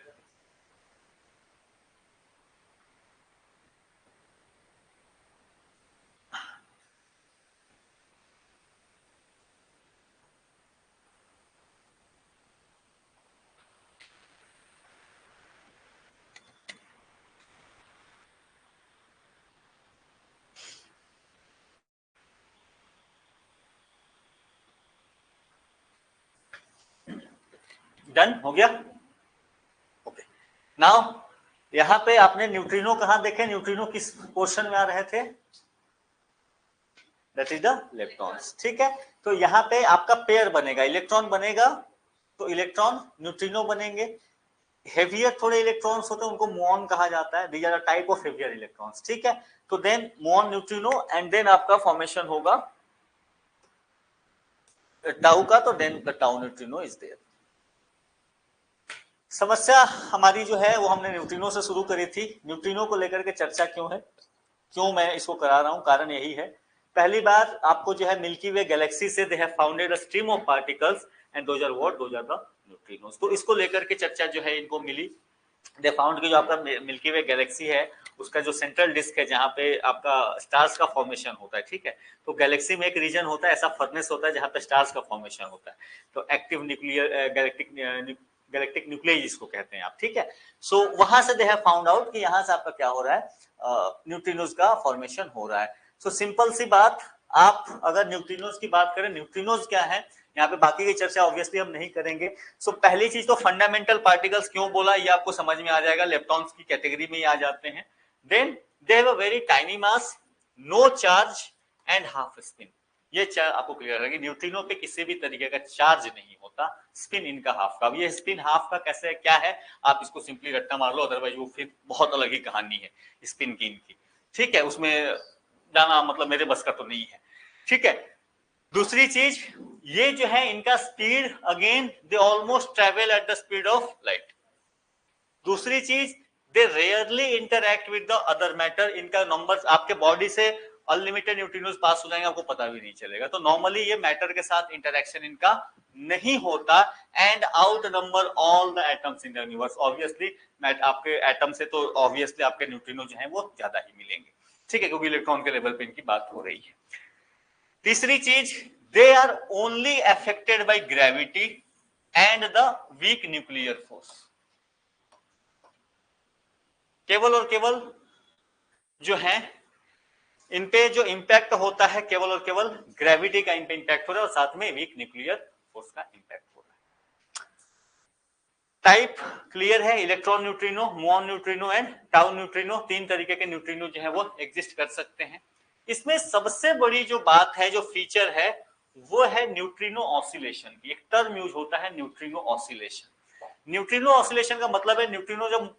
डन हो गया, ओके। नाउ यहाँ पे आपने न्यूट्रिनो कहाँ देखे, न्यूट्रिनो किस पोर्शन में आ रहे थे, दैट इज द इलेक्ट्रॉन्स, ठीक है। तो यहाँ पे आपका पेयर बनेगा, इलेक्ट्रॉन बनेगा, तो इलेक्ट्रॉन न्यूट्रिनो बनेंगे। हेवियर थोड़े इलेक्ट्रॉन्स होते हैं उनको मुऑन कहा जाता है, these are the type of heavier electrons, ठीक है। तो then muon neutrino and then आपका फॉर्मेशन होगा टाउ का, तो then the tau neutrino is there. समस्या हमारी जो है वो हमने न्यूट्रिनो से शुरू करी थी। न्यूट्रिनो को लेकर के चर्चा क्यों है, क्यों मैं इसको करा रहा हूं, कारण यही है, पहली बार आपको जो है मिल्की वे गैलेक्सी से they have founded a stream of particles and those are what, those are the neutrinos. तो इसको लेकर के चर्चा जो है इनको मिली, दे फाउंड कि जो आपका मिल्की वे गैलेक्सी है उसका जो सेंट्रल डिस्क है जहां पे आपका स्टार्स का फॉर्मेशन होता है, ठीक है। तो गैलेक्सी में एक रीजन होता है, ऐसा फर्नेस होता है जहां पे स्टार्स का फॉर्मेशन होता है, तो एक्टिव न्यूक्लियर गैलेक्टिक न्यूक्लियस जिसको कहते हैं आप, ठीक है। सो वहां से दे हैव फाउंड आउट कि यहाँ से आपका क्या हो रहा है, न्यूट्रिनोज का फॉर्मेशन हो रहा है। सो सिंपल सी बात, आप अगर न्यूट्रिनोज की बात करें, न्यूट्रिनोज क्या है, यहाँ पे बाकी की चर्चा ऑब्वियसली हम नहीं करेंगे। सो पहली चीज तो फंडामेंटल पार्टिकल्स क्यों बोला ये आपको समझ में आ जाएगा, इलेक्ट्रॉन्स की कैटेगरी में ही आ जाते हैं। Then they have a very tiny mass, no charge and half spin. ये आपको क्लियर है कि न्यूट्रिनो पे किसी भी तरीके का चार्ज नहीं होता, स्पिन इनका हाफ का। ये स्पिन हाफ का कैसे क्या है, आप इसको सिंपली रट्टा मार लो, अदरवाइज वो फिर बहुत अलग ही कहानी है स्पिन की इनकी, ठीक है। उसमें जाना मतलब मेरे बस का तो नहीं है, ठीक है। दूसरी चीज ये जो है इनका speed, again they almost travel at the speed of light. दूसरी चीज they rarely interact with the other matter, इनका नंबर आपके बॉडी से अनलिमिटेड न्यूट्रिनोज पास हो जाएंगे, आपको पता भी नहीं चलेगा। तो नॉर्मली ये मैटर के साथ इंटरेक्शन इनका नहीं होता, and out number all the atoms in the universe. Obviously आपके एटम से तो ऑब्वियसली आपके न्यूट्रिनो जो है वो ज्यादा ही मिलेंगे, ठीक है, क्योंकि इलेक्ट्रॉन के लेवल पे इनकी बात हो रही है। तीसरी चीज, they are only affected by gravity and the weak nuclear force. केवल और केवल जो है इन पे जो इंपैक्ट होता है केवल और केवल ग्रेविटी का इन पे इंपैक्ट हो रहा है, और साथ में वीक न्यूक्लियर फोर्स का इंपैक्ट हो रहा है। टाइप क्लियर है, electron neutrino, muon neutrino and tau neutrino, तीन तरीके के न्यूट्रिनो जो है वो एग्जिस्ट कर सकते हैं। इसमें सबसे बड़ी जो बात है, जो फीचर है, वो है न्यूट्रिनो ऑसिलेशन की। एक टर्म यूज होता है न्यूट्रिनो ऑसिलेशन। न्यूट्रिनो ऑसिलेशन का मतलब है न्यूट्रिनो जब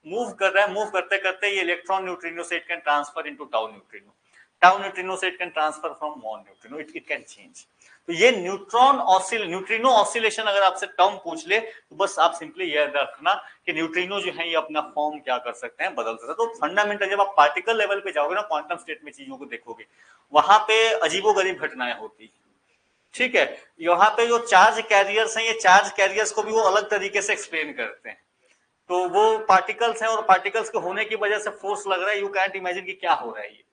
मूव कर रहा है, मूव करते करते ये इलेक्ट्रॉन न्यूट्रिनो से it can transfer into tau neutrino, tau neutrino से it can transfer from muon neutrino, it can change. तो ये न्यूट्रिनो ऑसिलेशन अगर आपसे टर्म पूछ ले तो बस आप सिंपली याद रखना कि न्यूट्रिनो जो है ये अपना फॉर्म क्या कर सकते हैं, बदल सकते हैं। तो फंडामेंटल जब आप पार्टिकल लेवल पे जाओगे ना, क्वांटम स्टेट में चीजों को देखोगे, वहां पे अजीबोगरीब घटनाएं होती है, ठीक है। यहाँ पे जो चार्ज कैरियर्स हैं, ये चार्ज कैरियर्स को भी वो अलग तरीके से एक्सप्लेन करते हैं। तो वो पार्टिकल्स हैं और पार्टिकल्स के होने की वजह से फोर्स लग रहा है, यू कैंट इमेजिन कि क्या हो रहा है ये,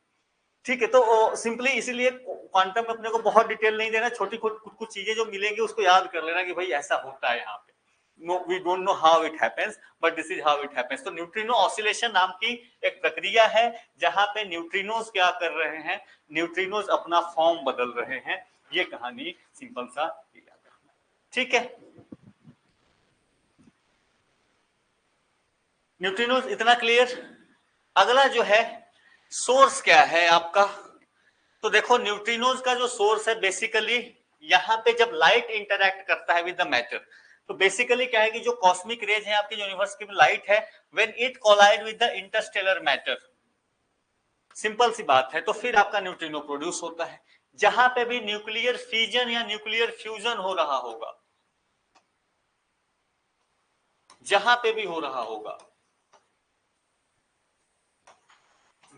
ठीक है। तो सिंपली इसीलिए क्वांटम में अपने को बहुत डिटेल नहीं देना, छोटी कुछ चीजें जो मिलेंगी उसको याद कर लेना कि भाई ऐसा होता है यहाँ पे। No, we don't know how it happens but this is how it happens. तो न्यूट्रिनो ऑसिलेशन नाम की एक प्रक्रिया है जहां पे न्यूट्रिनोज क्या कर रहे हैं, न्यूट्रिनोज अपना फॉर्म बदल रहे हैं। ये कहानी सिंपल सा याद रखना, ठीक है। न्यूट्रिनोज इतना क्लियर। अगला जो है सोर्स क्या है आपका, तो देखो न्यूट्रिनोज का जो सोर्स है बेसिकली यहां पे जब लाइट इंटरैक्ट करता है विद द मैटर, तो बेसिकली क्या है कि जो कॉस्मिक रेज है आपकी यूनिवर्स की लाइट है, when it collide with the interstellar matter, simple सी बात है, तो फिर आपका न्यूट्रिनो प्रोड्यूस होता है। जहां पे भी न्यूक्लियर फ्यूजन या न्यूक्लियर फ्यूजन हो रहा होगा, जहां पे भी हो रहा होगा,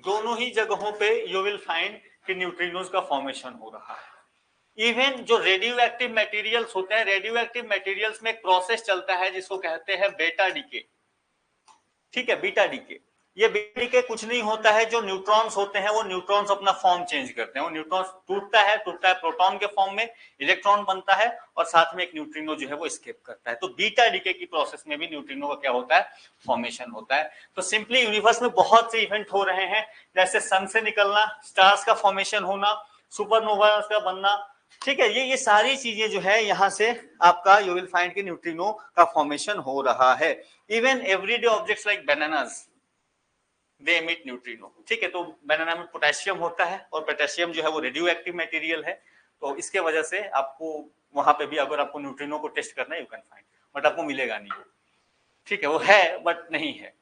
दोनों ही जगहों पे यू विल फाइंड कि न्यूट्रिनोज का फॉर्मेशन हो रहा है। इवन जो रेडियो एक्टिव मटेरियल्स होते हैं, रेडियो एक्टिव मटेरियल्स में एक प्रोसेस चलता है जिसको कहते हैं बेटा डीके, ठीक है, बीटा डीके। ये बीटा डीके कुछ नहीं होता है, जो न्यूट्रॉन्स होते हैं वो न्यूट्रॉन्स अपना फॉर्म चेंज करते हैं, वो न्यूट्रॉन्स टूटता है प्रोटॉन के फॉर्म में, इलेक्ट्रॉन बनता है और साथ में एक न्यूट्रिनो जो है वो एस्केप करता है। तो बीटा डीके की प्रोसेस में भी न्यूट्रिनो का क्या होता है, फॉर्मेशन होता है। तो सिंपली यूनिवर्स में बहुत से इवेंट हो रहे हैं, जैसे सन से निकलना, स्टार्स का फॉर्मेशन होना, सुपरनोवा का बनना, ठीक है। ये सारी चीजें जो है यहां से आपका यू विल फाइंड कि न्यूट्रिनो का फॉर्मेशन हो रहा है। Even everyday objects like bananas दे एमिट न्यूट्रिनो, ठीक है। तो बनाना में पोटेशियम होता है और पोटेशियम जो है वो रेडियो एक्टिव मटेरियल है, तो इसके वजह से आपको वहां पे भी अगर आपको न्यूट्रिनो को टेस्ट करना है यू कैन फाइंड, बट आपको मिलेगा नहीं वो, ठीक है। वो है बट नहीं है।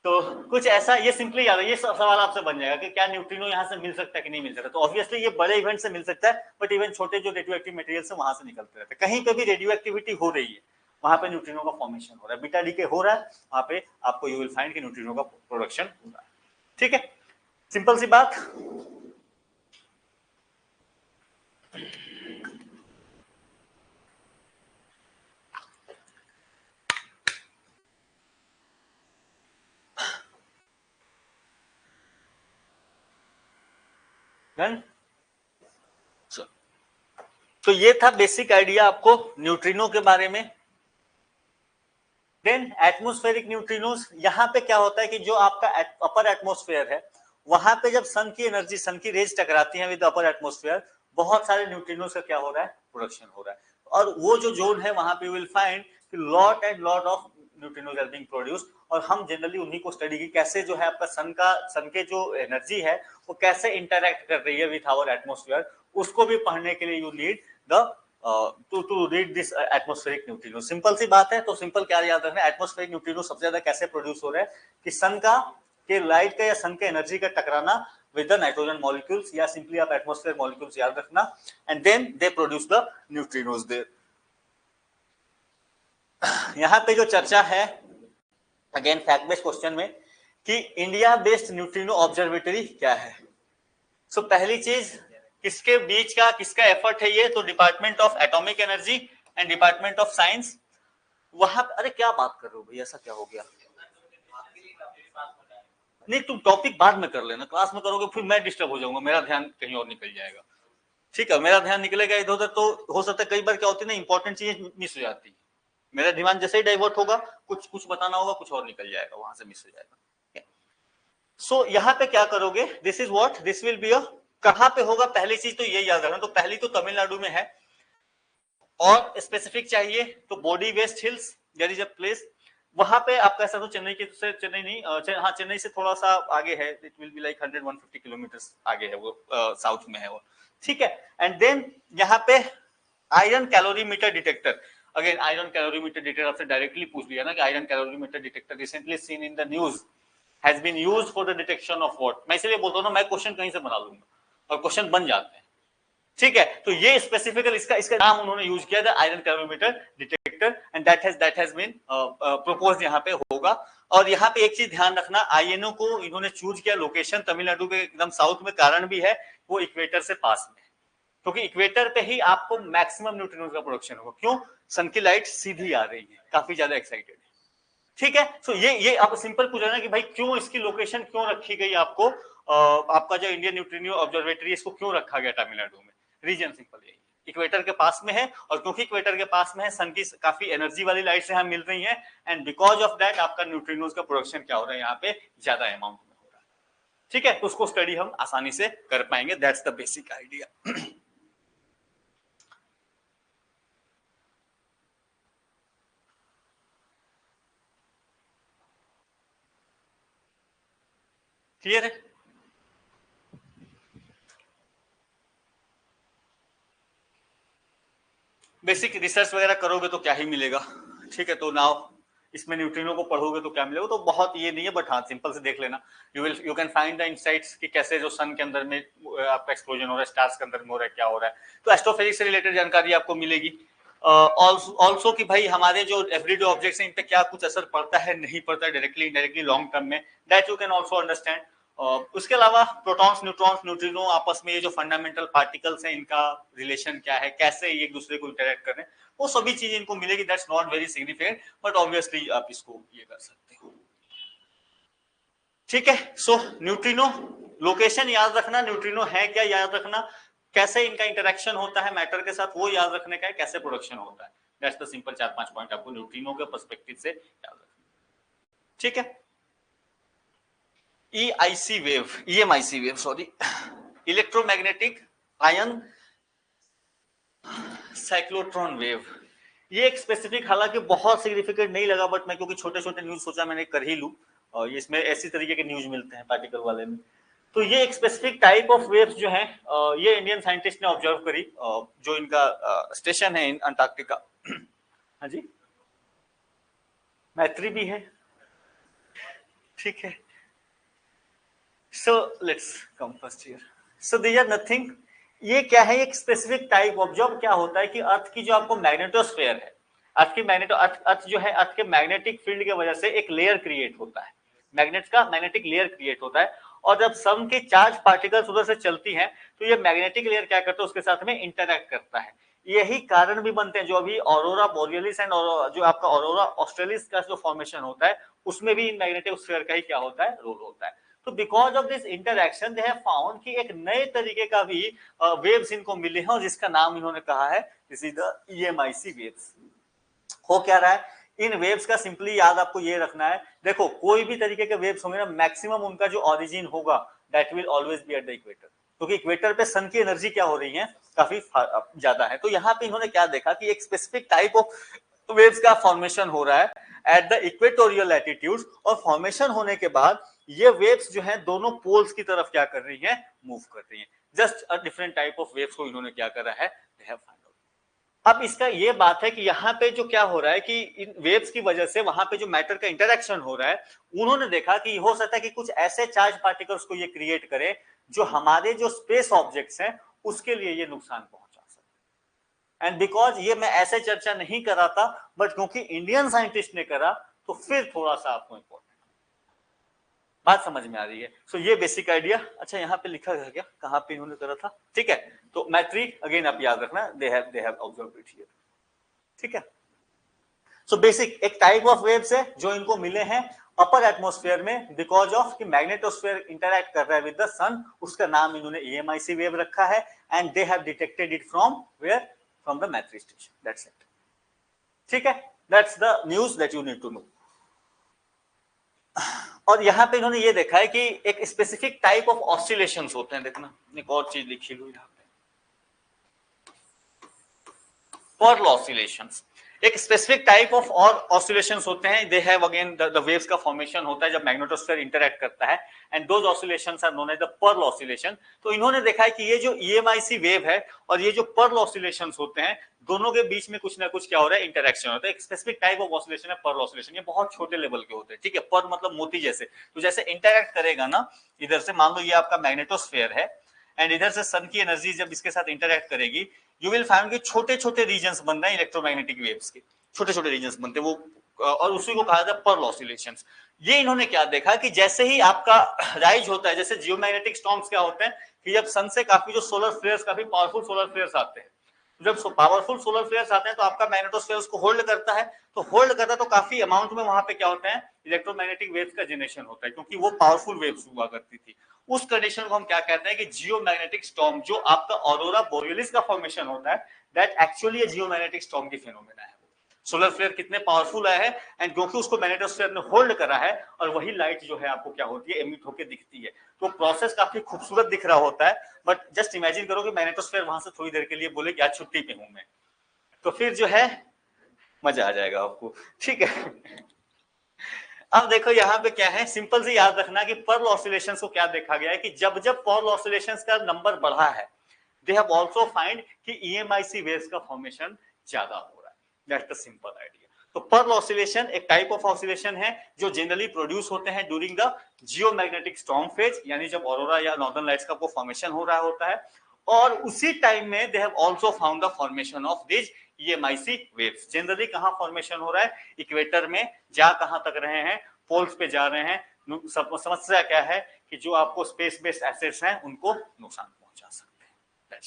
तो कुछ ऐसा, ये सिंपली याद है, ये सवाल आपसे बन जाएगा कि क्या न्यूट्रिनो यहाँ से मिल सकता है कि नहीं मिल सकता। तो ऑब्वियसली ये बड़े इवेंट से मिल सकता है, बट इवन छोटे जो रेडियो एक्टिव मटेरियल से वहां से निकलते रहते हैं। कहीं पे भी रेडियो एक्टिविटी हो रही है वहां पे न्यूट्रिनो का फॉर्मेशन हो रहा है, बीटा डीके हो रहा है, वहां पे आपको यू विल फाइंड कि न्यूट्रिनो का प्रोडक्शन हो रहा है, ठीक है। सिंपल सी बात। तो ये था बेसिक आइडिया आपको न्यूट्रिनो के बारे में। देन एटमॉस्फेरिक न्यूट्रिनोज, यहाँ पे क्या होता है कि जो आपका अपर एटमॉस्फेयर है, वहां पे जब सन की एनर्जी, सन की रेज टकराती है विद अपर एटमॉस्फेयर, बहुत सारे न्यूट्रिनोज का क्या हो रहा है, प्रोडक्शन हो रहा है। और वो जो जोन है वहां पे विल फाइंड कि lot and lot of neutrinos are being produced, और हम जनरली उन्हीं को स्टडी की कैसे जो है आपका सन के जो एनर्जी है वो कैसे इंटरैक्ट कर रही है विथ आवर एटमॉस्फेयर, उसको भी पढ़ने के लिए you need the to read this atmospheric neutrino. Simple सी बात है, तो सिंपल क्या याद रखना, एटमॉस्फेरिक न्यूट्रिनो सबसे ज्यादा कैसे प्रोड्यूस हो रहा है कि सन का के लाइट का या सन के एनर्जी का टकराना विद द नाइट्रोजन मॉलिक्यूल्स, या सिंपली आप एटमॉस्फेयर मॉलिक्यूल्स याद रखना, and then they produce the neutrinos there. यहाँ पे जो चर्चा है अगेन फैक्ट बेस्ड क्वेश्चन में कि इंडिया बेस्ड न्यूट्रिनो ऑब्जर्वेटरी क्या है। सो पहली चीज, किसके बीच का किसका एफर्ट है ये, तो department of atomic energy and department of science. वहां, अरे क्या बात कर रहे हो भाई, ऐसा क्या हो गया? नहीं, तुम टॉपिक बाद में कर लेना, क्लास में करोगे फिर मैं डिस्टर्ब हो जाऊंगा, मेरा ध्यान कहीं और निकल जाएगा, ठीक है। मेरा ध्यान निकलेगा इधर उधर तो हो सकता है, कई बार क्या होती है ना, इंपॉर्टेंट चीजें मिस हो जाती है, मेरा ध्यान जैसे ही डाइवर्ट होगा कुछ कुछ बताना होगा, कुछ और निकल जाएगा, वहां से मिस हो जाएगा। सो यहाँ पे क्या करोगे, this is what this will be अ, कहां पे होगा, पहली चीज तो ये याद रखना, तो पहली तो तमिलनाडु में है, और स्पेसिफिक चाहिए तो Bodi West Hills, there is a place, वहां पे आप कह सकते हो चेन्नई के से, चेन्नई नहीं, हाँ चेन्नई से थोड़ा सा आगे है, it will be like 100-150 kilometre आगे है वो, साउथ में है वो, ठीक है। एंड देन यहाँ पे iron calorimeter detector, again iron calorimeter detector आपसे डायरेक्टली पूछ लिया ना कि iron calorimeter detector recently seen in the news has been used for the detection of what. मैं इसलिए बोलता हूं ना, मैं क्वेश्चन कहीं से बना लूंगा और क्वेश्चन बन जाते हैं, ठीक है। तो ये स्पेसिफिकल इसका नाम उन्होंने यूज किया था iron calorimeter detector, and that has been proposed यहाँ पे होगा। और यहाँ पे एक चीज ध्यान रखना, आईएनओ को इन्होंने चूज किया लोकेशन तमिलनाडु के एकदम साउथ में, कारण भी है वो इक्वेटर से पास में, क्योंकि इक्वेटर पे ही आपको मैक्सिमम न्यूट्रिनो का प्रोडक्शन होगा। क्यों? सन की लाइट सीधी आ रही है, काफी ज्यादा एक्साइटेड है, ठीक है। सो ये आप सिंपल पूछ रहे ना कि भाई क्यों इसकी लोकेशन क्यों रखी गई आपको, आपका जो इंडियन न्यूट्रिनो ऑब्जर्वेटरी इसको क्यों रखा गया तमिलनाडु में? रीजन सिंपल यही, इक्वेटर के पास में है, और क्योंकि इक्वेटर के पास में है, सन की काफी एनर्जी वाली लाइट से हमें मिल रही है, एंड बिकॉज ऑफ दैट आपका न्यूट्रिनोज का प्रोडक्शन क्या हो रहा है यहाँ पे, ज्यादा अमाउंट में हो रहा है, ठीक है। तो उसको स्टडी हम आसानी से कर पाएंगे, that's the basic idea. Clear है? बेसिक रिसर्च वगैरह करोगे तो क्या ही मिलेगा, ठीक है। तो नाउ इसमें न्यूट्रिनो को पढ़ोगे तो क्या मिलेगा, तो बहुत ये नहीं है, बट हाँ सिंपल से देख लेना, you can find the insights कि कैसे जो सन के अंदर में आपका एक्सप्लोजन हो रहा है, स्टार्स के अंदर में हो रहा है, क्या हो रहा है। तो एस्ट्रोफिजिक्स से रिलेटेड जानकारी आपको मिलेगी। ऑल्सो कि भाई हमारे जो एवरीडे ऑब्जेक्ट्स हैं इन पे क्या कुछ असर पड़ता है, नहीं पड़ता है, डायरेक्टली इनडायरेक्टली लॉन्ग टर्म में, that you can also understand. उसके अलावा प्रोटॉन्स न्यूट्रॉन्स न्यूट्रिनो आपस में ये जो फंडामेंटल पार्टिकल्स हैं इनका रिलेशन क्या है, कैसे एक दूसरे को इंटरेक्ट कर रहे हैं, वो सभी चीजें इनको मिलेगी। That's not very significant, but obviously आप इसको ये कर सकते हो, ठीक है। सो न्यूट्रिनो लोकेशन याद रखना, न्यूट्रिनो है क्या याद रखना, कैसे इनका इंटरेक्शन होता है मैटर के साथ वो याद रखने का है, कैसे प्रोडक्शन होता है, दैट्स द सिंपल 4-5 पॉइंट आपको न्यूट्रिनो के पर्सपेक्टिव से याद रखना, ठीक है। EIC wave, EMIC wave sorry, electromagnetic ion cyclotron wave, ये एक स्पेसिफिक, हालांकि बहुत सिग्निफिकेंट नहीं लगा, बट मैं क्योंकि छोटे छोटे न्यूज सोचा मैंने कर ही लूं, और इसमें ऐसी तरीके के न्यूज मिलते हैं पार्टिकल वाले में। तो ये एक स्पेसिफिक टाइप ऑफ वेव्स जो है, ये इंडियन साइंटिस्ट ने ऑब्जर्व करी, जो इनका स्टेशन है अंटार्कटिका। हाँ जी, मैत्री भी है, ठीक है। So let's come first here. So they are nothing, ये क्या है, एक स्पेसिफिक टाइप ऑफ, जब क्या होता है कि अर्थ की जो आपको मैग्नेटोस्फेयर है, अर्थ की अर्थ जो है, अर्थ के मैग्नेटिक फील्ड की वजह से एक लेयर क्रिएट होता है, मैग्नेट का मैग्नेटिक लेयर क्रिएट होता है, और जब सन की चार्ज पार्टिकल्स उधर से चलती हैं तो ये मैग्नेटिक लेयर क्या करता है, उसके साथ में इंटरैक्ट करता है। यही कारण भी बनते हैं जो अभी ऑरोरा बोरियलिस एंड जो आपका ऑरोरा ऑस्ट्रेलिस का जो फॉर्मेशन होता है, उसमें भी इन मैग्नेटिक स्फीयर का ही क्या होता है, रोल होता है। तो because of this interaction they have found कि एक नए तरीके का भी वेव्स इनको मिले हैं, और जिसका नाम इन्होंने कहा है this is the EMIC waves. हो क्या रहा है, इन वेव्स का सिंपली याद आपको ये रखना है, देखो कोई भी तरीके के वेव्स होंगे ना, मैक्सिमम उनका जो ओरिजिन होगा that will always be at the equator, क्योंकि इक्वेटर पे सन की एनर्जी क्या हो रही है, काफी ज्यादा है। तो यहाँ पे इन्होंने क्या देखा कि एक स्पेसिफिक टाइप ऑफ वेव्स का फॉर्मेशन हो रहा है एट द इक्वेटोरियल लैटिट्यूड्स, और फॉर्मेशन होने के बाद ये वेव्स जो है दोनों पोल्स की तरफ क्या कर रही है, मूव कर रही है। Just a different type of waves को इन्होंने क्या करा है, दे हैव फाउंड आउट। अब इसका ये बात है कि यहाँ पे जो क्या हो रहा है कि इन वेव्स की वजह से वहां पे जो मैटर का इंटरेक्शन हो रहा है, उन्होंने देखा कि हो सकता है कि कुछ ऐसे चार्ज पार्टिकल्स को ये क्रिएट करे जो हमारे जो स्पेस ऑब्जेक्ट्स हैं उसके लिए ये नुकसान पहुंचा सकते। एंड बिकॉज ये मैं ऐसे चर्चा नहीं कर रहा था, बट क्योंकि इंडियन साइंटिस्ट ने करा तो फिर थोड़ा सा आपको इंपॉर्टेंट बात समझ में आ रही है। सो ये बेसिक आइडिया। अच्छा यहाँ पे लिखा है क्या, कहाँ पे इन्होंने करा था, ठीक है। तो मैट्री अगेन आप याद रखना, they have observed it here, ठीक है। सो बेसिक एक टाइप ऑफ वेव्स है जो इनको मिले हैं अपर एटमॉस्फेयर में, बिकॉज ऑफ कि मैग्नेटोस्फेयर इंटरैक्ट कर रहा है विद द सन, उसका नाम इन्होंने EMIC वेव रखा है, and they have detected it from where, from the Maitri station, that's it, ठीक है। That's the news that you need to know. और यहाँ पे इन्होंने ये देखा है कि एक स्पेसिफिक टाइप ऑफ ऑसिलेशंस होते हैं, देखना एक और चीज लिखी हुई यहाँ पे, पर्ल ऑसिलेशंस। एक स्पेसिफिक टाइप ऑफ और ऑसिलेशंस होते हैं, they have again the waves का फॉर्मेशन होता है जब मैग्नेटोस्फीयर इंटरैक्ट करता है, and those oscillations are known as the pearl oscillation. तो इन्होंने देखा है कि ये जो ईएमआईसी वेव है और ये जो पर्ल ऑसिलेशंस होते हैं, दोनों के बीच में कुछ ना कुछ क्या हो रहा है, इंटरेक्शन होता है। एक स्पेसिफिक टाइप ऑफ ऑसिलेशन है पर्ल ऑसिलेशन, ये बहुत छोटे लेवल के होते हैं, ठीक है। पर्ल मतलब मोती जैसे, तो जैसे इंटरैक्ट करेगा ना, इधर से मान लो ये आपका मैग्नेटोस्फीयर है एंड इधर से सन की एनर्जी जब इसके साथ इंटरैक्ट करेगी, यू विल फाइंड कि छोटे छोटे रीजन्स बन रहे हैं इलेक्ट्रोमैग्नेटिक वेव्स के, छोटे छोटे रीजन्स बनते हैं वो, और उसी को कहा जाता है पर्ल ऑसिलेशंस। ये इन्होंने क्या देखा कि जैसे ही आपका राइज होता है, जैसे जियोमैग्नेटिक स्टॉर्म्स क्या होते हैं कि जब सन से काफी जो सोलर फ्लेयर्स, काफी पावरफुल सोलर फ्लेयर्स आते हैं, जब पावरफुल सोलर फ्लेयर्स आते हैं तो आपका मैग्नेटोस्फीयर उसको होल्ड करता है, तो होल्ड करता है तो काफी अमाउंट में वहां पे क्या होता है, इलेक्ट्रोमैग्नेटिक वेव्स का जनरेशन होता है, क्योंकि वो पावरफुल वेव्स हुआ करती थी। उस कंडीशन को हम क्या कहते हैं कि जियोमैग्नेटिक स्टॉर्म, जो आपका ऑरोरा बोरियलिस का फॉर्मेशन होता है, दैट एक्चुअली जियोमैग्नेटिक स्टॉर्म की फिनोमेना है। सोलर फ्लेयर कितने पावरफुल आए हैं एंड क्योंकि उसको मैग्नेटोस्फीयर ने होल्ड करा है, और वही लाइट जो है आपको क्या होती है, एमिट होकर दिखती है। तो प्रोसेस काफी खूबसूरत दिख रहा होता है, बट जस्ट इमेजिन करो कि मैग्नेटोस्फीयर वहां से थोड़ी देर के लिए बोले कि आज छुट्टी पे हूं मैं, तो फिर जो है मजा आ जाएगा आपको, ठीक है। अब देखो यहाँ पे क्या है, सिंपल से याद रखना कि पर्ल ऑसिलेशंस को क्या देखा गया है कि जब जब पर्ल ऑसिलेशंस का नंबर बढ़ा है, दे हैव आल्सो फाइंड कि ईएमआईसी वेव्स का फॉर्मेशन ज्यादा हो रहा है। That's the simple idea. तो पर्ल ऑसिलेशन एक टाइप ऑफ ऑसिलेशन है जो जनरली प्रोड्यूस होते हैं during the geomagnetic storm phase, यानी जब ऑरोरा या नॉर्दर्न लाइट्स का वो फॉर्मेशन हो रहा होता है, और उसी टाइम में they have also found the formation of this EMIC waves. Generally कहां फॉर्मेशन हो रहा है, इक्वेटर में, जा कहां तक रहे हैं, पोल्स पे जा रहे हैं। समस्या क्या है कि जो आपको स्पेस बेस्ड एसेट्स हैं उनको नुकसान पहुंचा सकते हैं।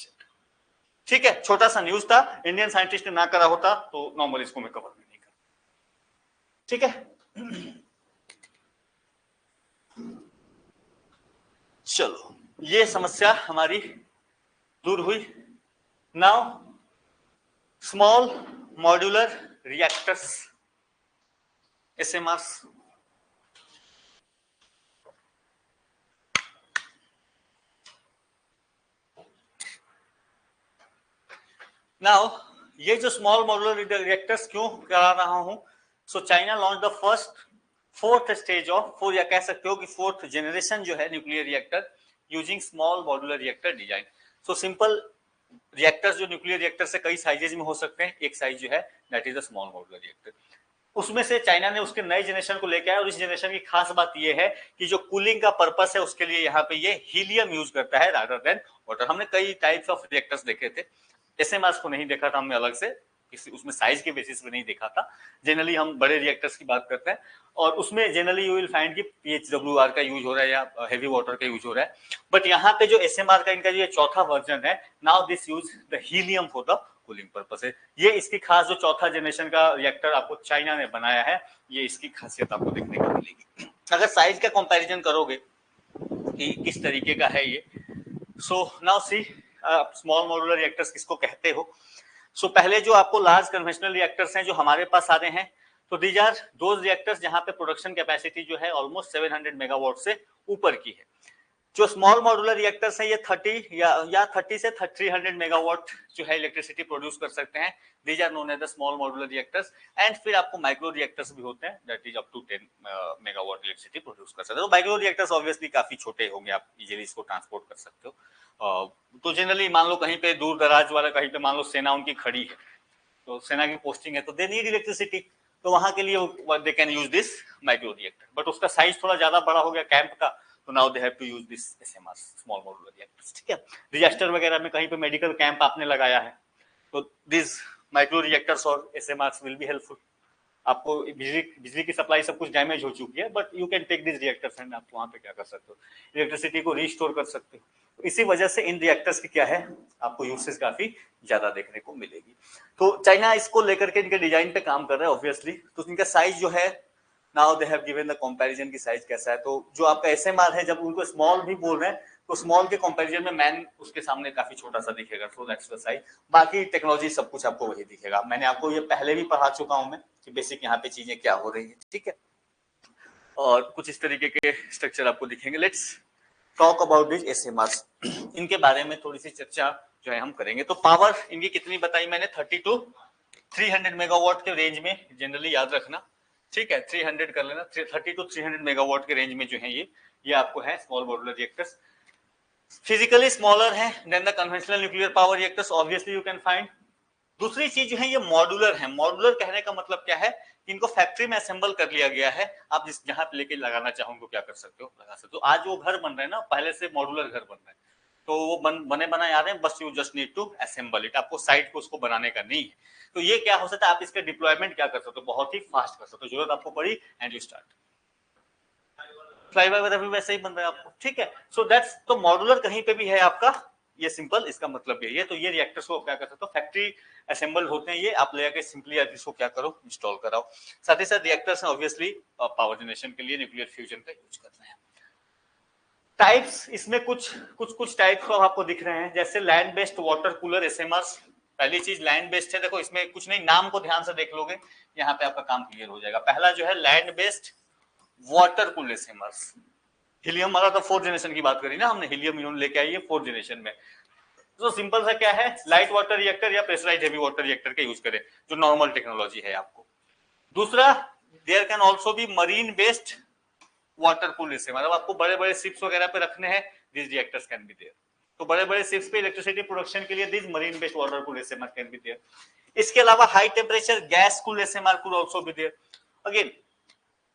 ठीक है, छोटा सा न्यूज था, इंडियन साइंटिस्ट ने ना करा होता तो नॉर्मली इसको मैं कवर नहीं करता, ठीक है। चलो ये समस्या हमारी दूर हुई। Now small modular reactors, SMRs। Now ये जो स्मॉल मॉड्यूलर रिएक्टर्स क्यों करा रहा हूं, so China launch the first fourth stage of four, या कह सकते हो कि फोर्थ जनरेशन जो है nuclear reactor using small modular reactor design. So simple reactors जो न्यूक्लियर रिएक्टर से कई साइजेज में हो सकते हैं, एक साइज जो है that is the small modular reactor. उसमें से चाइना ने उसके नए जनरेशन को लेकर आया, और इस जनरेशन की खास बात यह है कि जो कूलिंग का पर्पस है उसके लिए यहाँ पे ये हीलियम यूज करता है रादर देन वाटर। हमने कई टाइप्स ऑफ रिएक्टर्स देखे थे, SMRs को नहीं देखा था हमने अलग से, किसी उसमें साइज के बेसिस पे नहीं देखा था। जनरली हम बड़े रिएक्टर्स की बात करते हैं, और उसमें जनरली यू विल फाइंड कि PHWR का यूज हो रहा है या हेवी वाटर का यूज हो रहा है। बट यहाँ पे जो SMR का इनका जो चौथा वर्जन है, now this use the helium for the cooling purpose है। ये इसकी खास जो चौथा जनरेशन का रिएक्टर आपको चाइना ने बनाया है, ये इसकी खासियत आपको देखने को मिलेगी। अगर साइज का कंपैरिजन करोगे कि किस तरीके का है ये, so now C small modular reactors किसको कहते हो। सो पहले जो आपको लार्ज कन्वेंशनल रिएक्टर्स हैं जो हमारे पास आ रहे हैं, तो दीज आर दोज रिएक्टर्स जहां पे प्रोडक्शन कैपेसिटी जो है ऑलमोस्ट 700 मेगावाट से ऊपर की है। जो स्मॉल मॉड्यूलर रिएक्टर्स हैं ये 30 या 30 से 300 मेगावाट जो है इलेक्ट्रिसिटी प्रोड्यूस कर सकते हैं। These are known as the small modular reactors. And फिर आपको माइक्रो रिएक्टर्स भी होते हैं that is up to 10 megawatt electricity produce कर सकते हैं। तो माइक्रो रिएक्टर्स ऑब्वियसली काफी छोटे होंगे, आप इजीली इसको ट्रांसपोर्ट कर सकते हो। तो जनरली मान लो कहीं पे दूर दराज वाला, कहीं पे मान लो सेना उनकी खड़ी है, तो सेना की पोस्टिंग है, तो दे नीड इलेक्ट्रिसिटी, तो वहां के लिए they can use this micro reactor. But उसका साइज थोड़ा ज्यादा बड़ा हो गया कैंप का, तो now they have to use this SMR small modular reactors, ठीक है। डिजास्टर वगैरह में कहीं पे मेडिकल कैंप आपने लगाया है, तो दिस माइक्रो रिएक्टर्स और SMRs विल बी हेल्पफुल। आपको बिजली की सप्लाई सब कुछ डैमेज हो चुकी है, but you can take this reactors and आप वहां पे क्या कर सकते हो, इलेक्ट्रिसिटी को रिस्टोर कर सकते हो। तो इसी वजह से इन रिएक्टर्स की क्या है, आपको यूसेज काफी ज्यादा देखने को मिलेगी। तो चाइना इसको लेकर के इनके डिजाइन पे काम कर रहा है ऑब्वियसली। तो इनका साइज जो है, now they have given the comparison की साइज कैसा है। तो जो आपका SMR है, जब उनको स्मॉल भी बोल रहे हैं, तो स्मॉल के कंपैरिजन में मैन उसके सामने काफी छोटा सा दिखेगा, सो दैट्स द साइज। बाकी टेक्नोलॉजी सब कुछ आपको वही दिखेगा। मैंने आपको ये पहले भी पढ़ा चुका हूं मैं कि बेसिक यहाँ पे चीजें क्या हो रही है, ठीक है। और कुछ इस तरीके के स्ट्रक्चर आपको दिखेंगे। Let's talk about this SMRs। इनके बारे में थोड़ी सी चर्चा जो है हम करेंगे। तो पावर इनकी कितनी बताई मैंने, 32 300 मेगावाट के रेंज में जनरली याद रखना, ठीक है, 300 कर लेना, 30 to 300 मेगावाट के रेंज में जो है ये आपको है small modular reactors. Physically smaller है than the conventional nuclear power reactors, obviously you can find. दूसरी चीज जो है ये मॉड्यूलर है। मॉड्यूलर कहने का मतलब क्या है, इनको फैक्ट्री में असेंबल कर लिया गया है, आप जिस जहां पे लेके लगाना चाहो उनको क्या कर सकते हो, लगा सकते हो। आज वो घर बन रहे हैं ना, पहले से मॉड्यूलर घर बन रहे हैं, तो वो बने बनाए आ रहे हैं, बस you just need to assemble it, आपको साइट को उसको बनाने का नहीं है। तो ये क्या हो सकता है, आप इसका डिप्लॉयमेंट क्या कर सकते हो, बहुत ही फास्ट कर सकते हो, जरूरत आपको पड़ी एंड यू स्टार्ट। फ्लाई वगैरह भी वैसे ही बन रहा है आपको, ठीक है। सो दैट्स, तो मॉड्यूलर कहीं पे भी है आपका, ये सिंपल इसका मतलब ये है। तो ये रिएक्टर्स को क्या कर सकते हो, फैक्ट्री असेंबल होते हैं ये, आप लेके सिंपली इसको क्या करो, इंस्टॉल कराओ। साथ ही साथ रिएक्टर्स ऑब्वियसली पावर जनरेशन के लिए न्यूक्लियर फ्यूजन का यूज कर रहे हैं। टाइप्स इसमें कुछ टाइप्स तो आपको दिख रहे हैं, जैसे land based water cooler ASMR. पहली चीज लैंड बेस्ड है, देखो इसमें कुछ नहीं, नाम को ध्यान से देख लोगे यहाँ पे आपका काम क्लियर हो जाएगा। पहला जो है land based water cooler ASMR. Helium वाला तो 4th जनरेशन की बात करी ना हमने, हीलियम इन्होंने लेके आई है 4th जनरेशन में। तो सिंपल सा क्या है, लाइट वाटर रिएक्टर या प्रेशराइज्ड हेवी वाटर रिएक्टर का यूज करें, जो नॉर्मल टेक्नोलॉजी है आपको। दूसरा, there can also be marine based water cooler से, मतलब आपको बड़े बड़े शिप्स वगैरह पे रखने हैं, this reactors can be there. तो बड़े बड़े शिप्स पे इलेक्ट्रिसिटी प्रोडक्शन के लिए this marine based water cooler से कैन बी देयर। इसके अलावा हाई टेम्परेचर गैस कूलर से could also be there. Again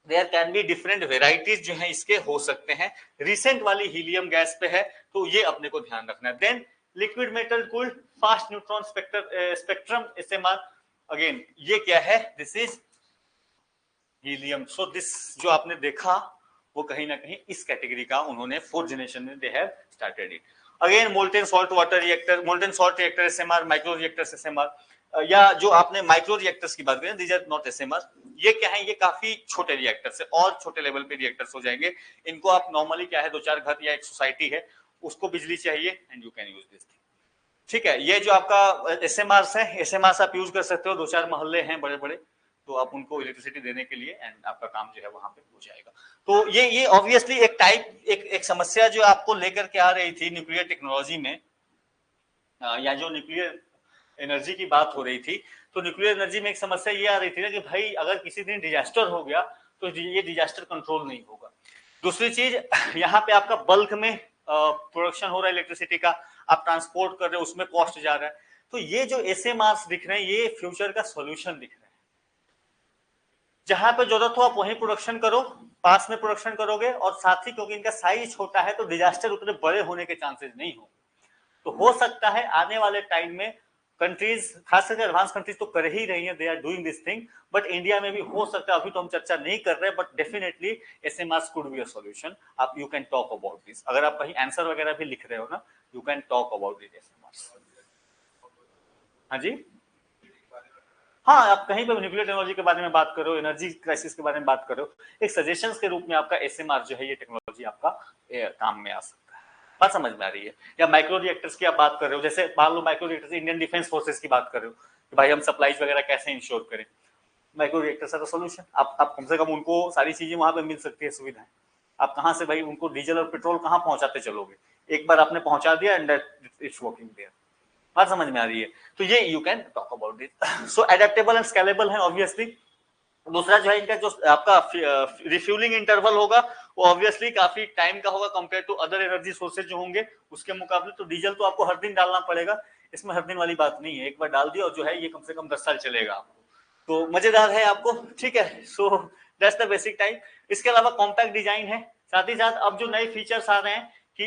there can be different varieties जो है इसके हो सकते हैं। रिसेंट वाली हीलियम गैस पे है, तो ये अपने को ध्यान रखना है। Then liquid metal cooled fast neutron spectrum SMR, again ये क्या है, this is helium. So this जो आपने देखा वो कहीं ना कहीं इस कैटेगरी का उन्होंने 4th जनरेशन में they have started it. Again molten salt water reactor, molten salt reactor ASMR, micro reactors ASMR, या जो आपने माइक्रो रिएक्टर्स की बात करें, दीज आर नॉट एसएमआर। ये क्या है, ये काफी छोटे रिएक्टर्स है, और छोटे लेवल पे रिएक्टर्स हो जाएंगे। इनको आप नॉर्मली क्या है, 2-4 घर या एक सोसाइटी है उसको बिजली चाहिए and you can use this, ठीक है। ये जो आपका एसएमआर है, एसएमआर आप यूज कर सकते हो, 2-4 मोहल्ले हैं बड़े बड़े, तो आप उनको इलेक्ट्रिसिटी देने के लिए एंड आपका काम जो है वहां पे हो जाएगा। तो ये ऑब्वियसली एक टाइप, एक समस्या जो आपको लेकर के आ रही थी न्यूक्लियर टेक्नोलॉजी में, या जो न्यूक्लियर एनर्जी की बात हो रही थी, तो न्यूक्लियर एनर्जी में एक समस्या ये आ रही थी ना कि भाई अगर किसी दिन डिजास्टर हो गया तो ये डिजास्टर कंट्रोल नहीं होगा। दूसरी चीज, यहाँ पे आपका बल्क में प्रोडक्शन हो रहा है इलेक्ट्रिसिटी का, आप ट्रांसपोर्ट कर रहे हो, उसमें कॉस्ट जा रहा है। तो ये जो एसएमआर दिख रहे हैं, ये फ्यूचर का सॉल्यूशन दिख रहा है। जहां पे जरूरत हो आप वहीं प्रोडक्शन करो, पास में प्रोडक्शन करोगे, और साथ ही क्योंकि इनका साइज छोटा है तो डिजास्टर उतने बड़े होने के चांसेस नहीं हो। तो हो सकता है आने वाले टाइम में कंट्रीज, खास करके एडवांस कंट्रीज तो कर ही रही हैं, they are doing this thing, but India में भी हो सकता है, अभी तो हम चर्चा नहीं कर रहे, but definitely SMR could be a solution. आप you can talk about this, अगर आप कहीं आंसर वगैरह भी लिख रहे हो ना, you can talk about this ASMR. हाँ जी, हाँ, आप कहीं पर न्यूक्लियर टेक्नोलॉजी के बारे में बात करो, एनर्जी क्राइसिस के बारे में बात करो, एक सजेशन के रूप में आपका एसएमआर जो है ये टेक्नोलॉजी आपका काम में आ सकता है। बात समझ में आ रही है? या माइक्रो रिएक्टर्स की आप बात कर रहे हो, जैसे मान लो micro reactors Indian defence forces की बात कर रहे हो कि भाई हम सप्लाईज वगैरह कैसे इंश्योर करें, माइक्रो रिएक्टर्स का सोल्यूशन। आप कम से कम उनको सारी चीजें वहां पे मिल सकती है, सुविधाएं। आप कहाँ से भाई उनको डीजल और पेट्रोल कहाँ पहुंचाते चलोगे, एक बार आपने पहुंचा दिया एंड इट्स वर्किंग देयर। बात समझ में आ रही है? तो ये you can talk about this. So adaptable and scalable है ऑब्वियसली। दूसरा जो है इनका जो आपका रिफ्यूलिंग इंटरवल होगा वो ऑब्वियसली काफी टाइम का होगा compare to other energy sources जो होंगे उसके मुकाबले। तो डीजल तो आपको हर दिन डालना पड़ेगा, इसमें हर दिन वाली बात नहीं है, एक बार डाल दिया और जो है ये कम से कम 10 साल चलेगा आपको। तो मजेदार है आपको, ठीक है। सो दैट्स द बेसिक टाइप। इसके अलावा कॉम्पैक्ट डिजाइन है, साथ ही साथ अब जो नए फीचर्स आ रहे हैं कि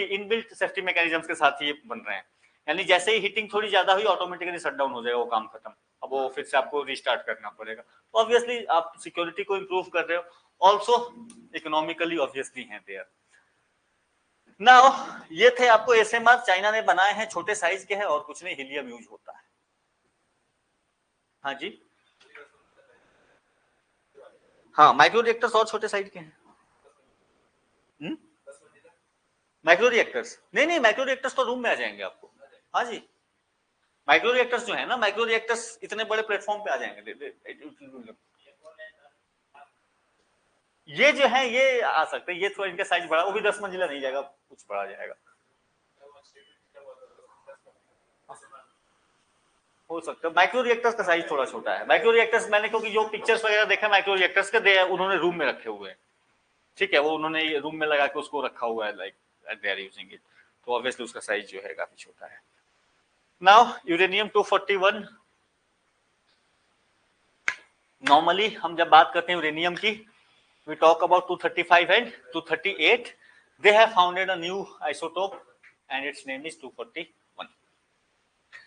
इनबिल्ट सेफ्टी मैकेनिज्म के साथ ये बन रहे हैं, यानी जैसे ही हीटिंग थोड़ी ज्यादा हुई ऑटोमेटिकली शट डाउन हो जाएगा, वो काम खत्म, अब वो फिर से आपको रिस्टार्ट करना पड़ेगा। ऑब्वियसली आप सिक्योरिटी को इंप्रूव कर रहे हो, ऑल्सो इकोनॉमिकली ऑब्वियसली है देयर। नाउ ये थे आपको एसएमआर, चाइना ने बनाए हैं, छोटे साइज के हैं और कुछ नहीं, हीलियम यूज होता है। हाँ जी, हाँ माइक्रो रिएक्टर्स और छोटे साइज के हैं। माइक्रो रिएक्टर्स नहीं, माइक्रो रिएक्टर्स तो रूम में आ जाएंगे आपको। हाँ जी, माइक्रो रिएक्टर्स जो है ना, माइक्रो रिएक्टर्स इतने बड़े प्लेटफॉर्म पे आ जाएंगे। ये जो है ये आ सकते हैं, ये थोड़ा इनका साइज बड़ा, वो भी 10 मंजिला नहीं जाएगा, कुछ बड़ा जाएगा। हो सकता है। माइक्रो रिएक्टर्स का साइज थोड़ा छोटा है। माइक्रो रिएक्टर्स मैंने क्योंकि जो पिक्चर्स वगैरह देखा माइक्रो रिएक्टर्स के दे उन्होंने रूम में रखे हुए हैं, ठीक है, वो उन्होंने रूम में लगा के उसको रखा हुआ है, like they are using it, तो ऑब्वियसली उसका साइज जो है काफी छोटा है। नाउ यूरेनियम 241, नॉर्मली हम जब बात करते हैं यूरेनियम की, we talk about 235 and 238. They have founded a new isotope and its name is 241.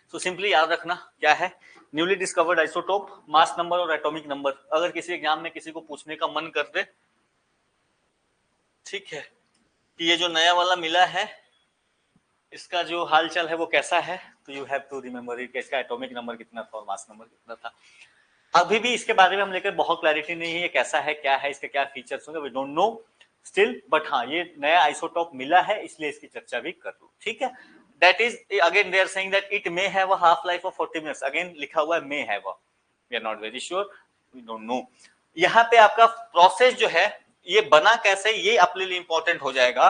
So simply याद रखना क्या है, newly discovered isotope, mass number और एटॉमिक नंबर। अगर किसी एग्जाम में किसी को पूछने का मन कर दे, ठीक है, कि ये जो नया वाला मिला है इसका जो हालचाल है वो कैसा है, तो you have to remember it, इसका एटॉमिक नंबर कितना था और मास नंबर कितना था। अभी भी इसके बारे में हम लेकर बहुत क्लैरिटी नहीं है कैसा है, क्या है, इसके क्या फीचर्स होंगे, we don't know still, but हाँ ये नया आइसोटोप मिला है इसलिए इसकी चर्चा भी कर लूं, ठीक है। That is again they are saying that it may have a half life of 40 minutes, again लिखा हुआ है may have, we are not very sure, we don't know. यहाँ पे आपका प्रोसेस जो है ये बना कैसे, ये अपने लिए इंपॉर्टेंट हो जाएगा।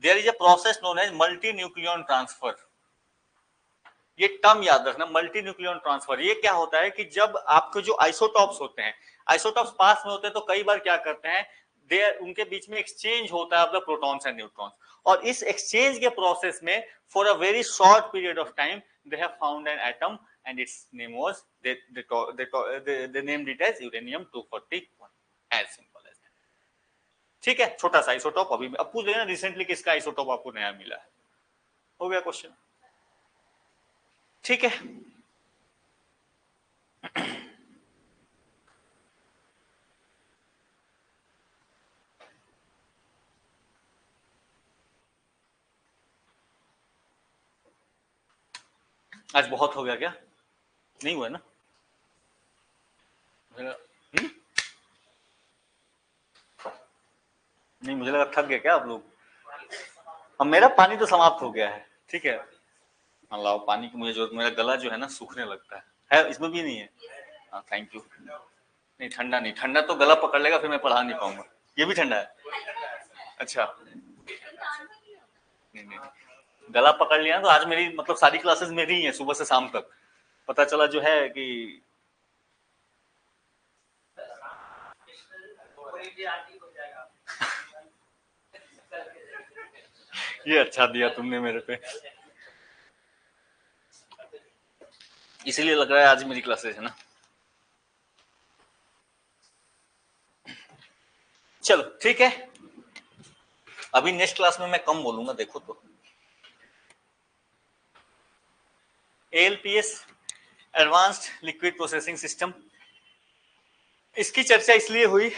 There is a process known as multi nucleon transfer, ये टर्म याद रखना, मल्टी न्यूक्लियॉन ट्रांसफर। ये क्या होता है कि जब आपके जो आइसोटॉप्स होते हैं, आइसोटॉप्स पास में होते हैं तो कई बार क्या करते हैं, दे उनके बीच में एक्सचेंज होता है of the protons and neutrons, और इस एक्सचेंज के प्रोसेस में for a very short period of time they have found an atom and its name was they named it as uranium 241, as simple as that, ठीक है। छोटा सा isotope, अभी अब पूछ लेना रिसेंटली किसका आइसोटॉप आपको नया मिला है, हो गया क्वेश्चन, ठीक है। आज बहुत हो गया क्या, नहीं हुआ ना? नहीं मुझे लगा थक गया क्या आप लोग। अब मेरा पानी तो समाप्त हो गया है, ठीक है। अल्लाह पानी की मुझे जरूरत, मेरा गला जो है ना सूखने लगता है इसमें भी नहीं है। हाँ थैंक यू। नहीं ठंडा नहीं, ठंडा तो गला पकड़ लेगा फिर मैं पढ़ा नहीं पाऊंगा। ये भी ठंडा है, अच्छा। नहीं नहीं, गला पकड़ लिया तो आज मेरी मतलब सारी क्लासेस मेरी ही है सुबह से शाम तक, पता चला जो है कि ये अच्छा दिया तुमने मेरे पे, इसीलिए लग रहा है आज मेरी क्लासेस है ना। चलो ठीक है, अभी नेक्स्ट क्लास में मैं कम बोलूंगा, देखो तो ALPS advanced liquid processing system, इसकी चर्चा इसलिए हुई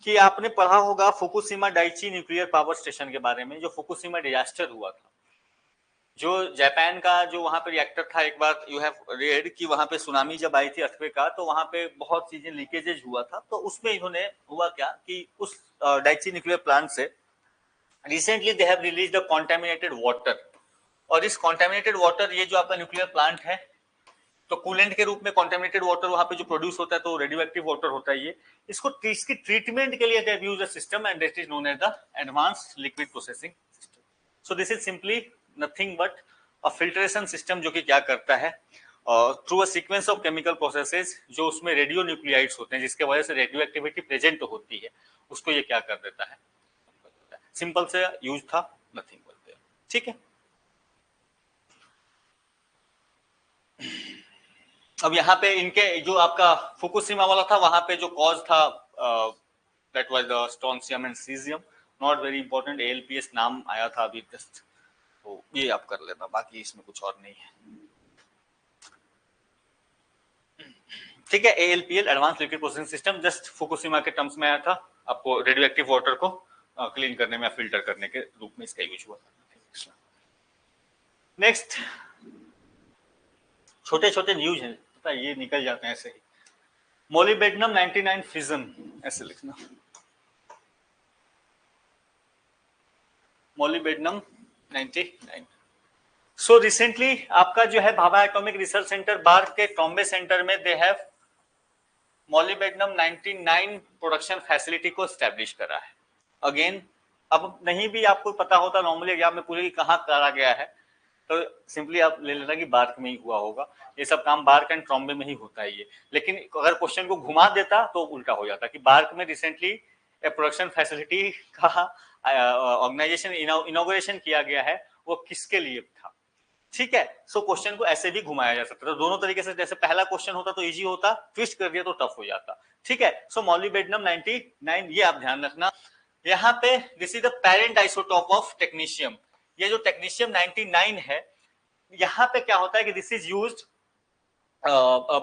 कि आपने पढ़ा होगा Fukushima Daiichi nuclear power station के बारे में, जो फुकुशिमा डिजास्टर हुआ था, जो जापान का जो वहां पे रिएक्टर था, एक बार यू हैव रेड कि वहां पे सुनामी जब आई थी अर्थक्वेक का, तो वहां पे बहुत चीजें लीकेजेज हुआ था, तो उसमें इन्होंने हुआ क्या कि उस डाइची न्यूक्लियर प्लांट से recently they have released a contaminated water, और इस कॉन्टेमिनेटेड वाटर, ये जो आपका न्यूक्लियर प्लांट है तो कूलेंट के रूप में कॉन्टेमिनेटेड वाटर वहां पे जो प्रोड्यूस होता है तो रेडियो एक्टिव वाटर होता है, ये इसको इसकी ट्रीटमेंट के लिए they have used a system and that is known as the advanced liquid processing system. So this is simply nothing but a filtration system, जो कि क्या करता है through a sequence of chemical processes, जो उसमें radio nuclides होते हैं जिसके वजह से रेडियो एक्टिविटी प्रेजेंट होती है, उसको ये क्या कर देता है, सिंपल से यूज था, नथिंग बोलते, ठीक है। अब यहाँ पे इनके जो आपका फुकुशिमा वाला था वहां पे जो कॉज था that was the strontium and caesium, not very important, ALPS नाम आया था अभी जस्ट, तो ये आप कर लेना, बाकी इसमें कुछ और नहीं है, ठीक है। ALPL advance liquid processing system just Fukushima के टर्म्स में आया था, आपको रेडियो एक्टिव वाटर को क्लीन करने में, फिल्टर करने के रूप में इसका यूज हुआ था। नेक्स्ट छोटे छोटे न्यूज हैं, पता है ये निकल जाते हैं ऐसे ही। मोलिबेडनम 99 फिजन, ऐसे लिखना, मोलिबेडनम 99। सो रिसेंटली आपका जो है Bhabha atomic research centre bark के ट्रॉम्बे सेंटर में they have molybdenum 99 production facility को स्टैब्लिश करा है। अगेन अब नहीं भी आपको पता होता नॉर्मली एग्जाम में पूरे कहाँ करा गया है, तो सिंपली आप ले लेना कि बार्क में ही हुआ होगा। ये सब काम बार्क एंड ट्रॉम्बे में ही होता है ये। लेकिन अगर क्वेश्चन को घुमा देता तो उल्टा हो जाता कि बार्क में रिसेंटली ए प्रोडक्शन फैसिलिटी का ऑर्गेनाइजेशन इनॉग्रेशन किया गया है, वो किसके लिए था। ठीक है, सो क्वेश्चन को ऐसे भी घुमाया जा सकता है। तो दोनों तरीके से, जैसे पहला क्वेश्चन होता तो इजी होता, ट्विस्ट कर दिया तो टफ हो जाता। ठीक है, सो मॉलिबेडनम 99, ये आप ध्यान रखना। यहाँ पे this is the parent isotope of technetium. ये जो टेक्नीशियम 99 है, यहाँ पे क्या होता है कि this is used,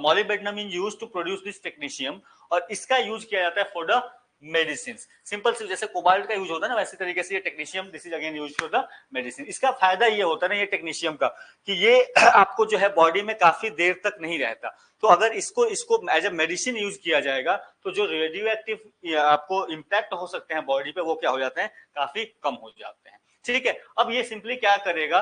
molybdenum is used to produce this technetium, और इसका यूज किया जाता है फॉर द मेडिसिन। सिंपल से जैसे कोबाल्ट का यूज होता है ना, वैसे तरीके से ये technetium this is again use for the medicine. इसका फायदा ये होता है ना ये टेक्नीशियम का, कि ये आपको जो है बॉडी में काफी देर तक नहीं रहता। तो अगर इसको एज ए मेडिसिन यूज किया जाएगा तो जो रेडियो एक्टिव आपको इम्पैक्ट हो सकते हैं बॉडी पे, वो क्या हो जाते हैं, काफी कम हो जाते हैं। ठीक है, अब ये सिंपली क्या करेगा,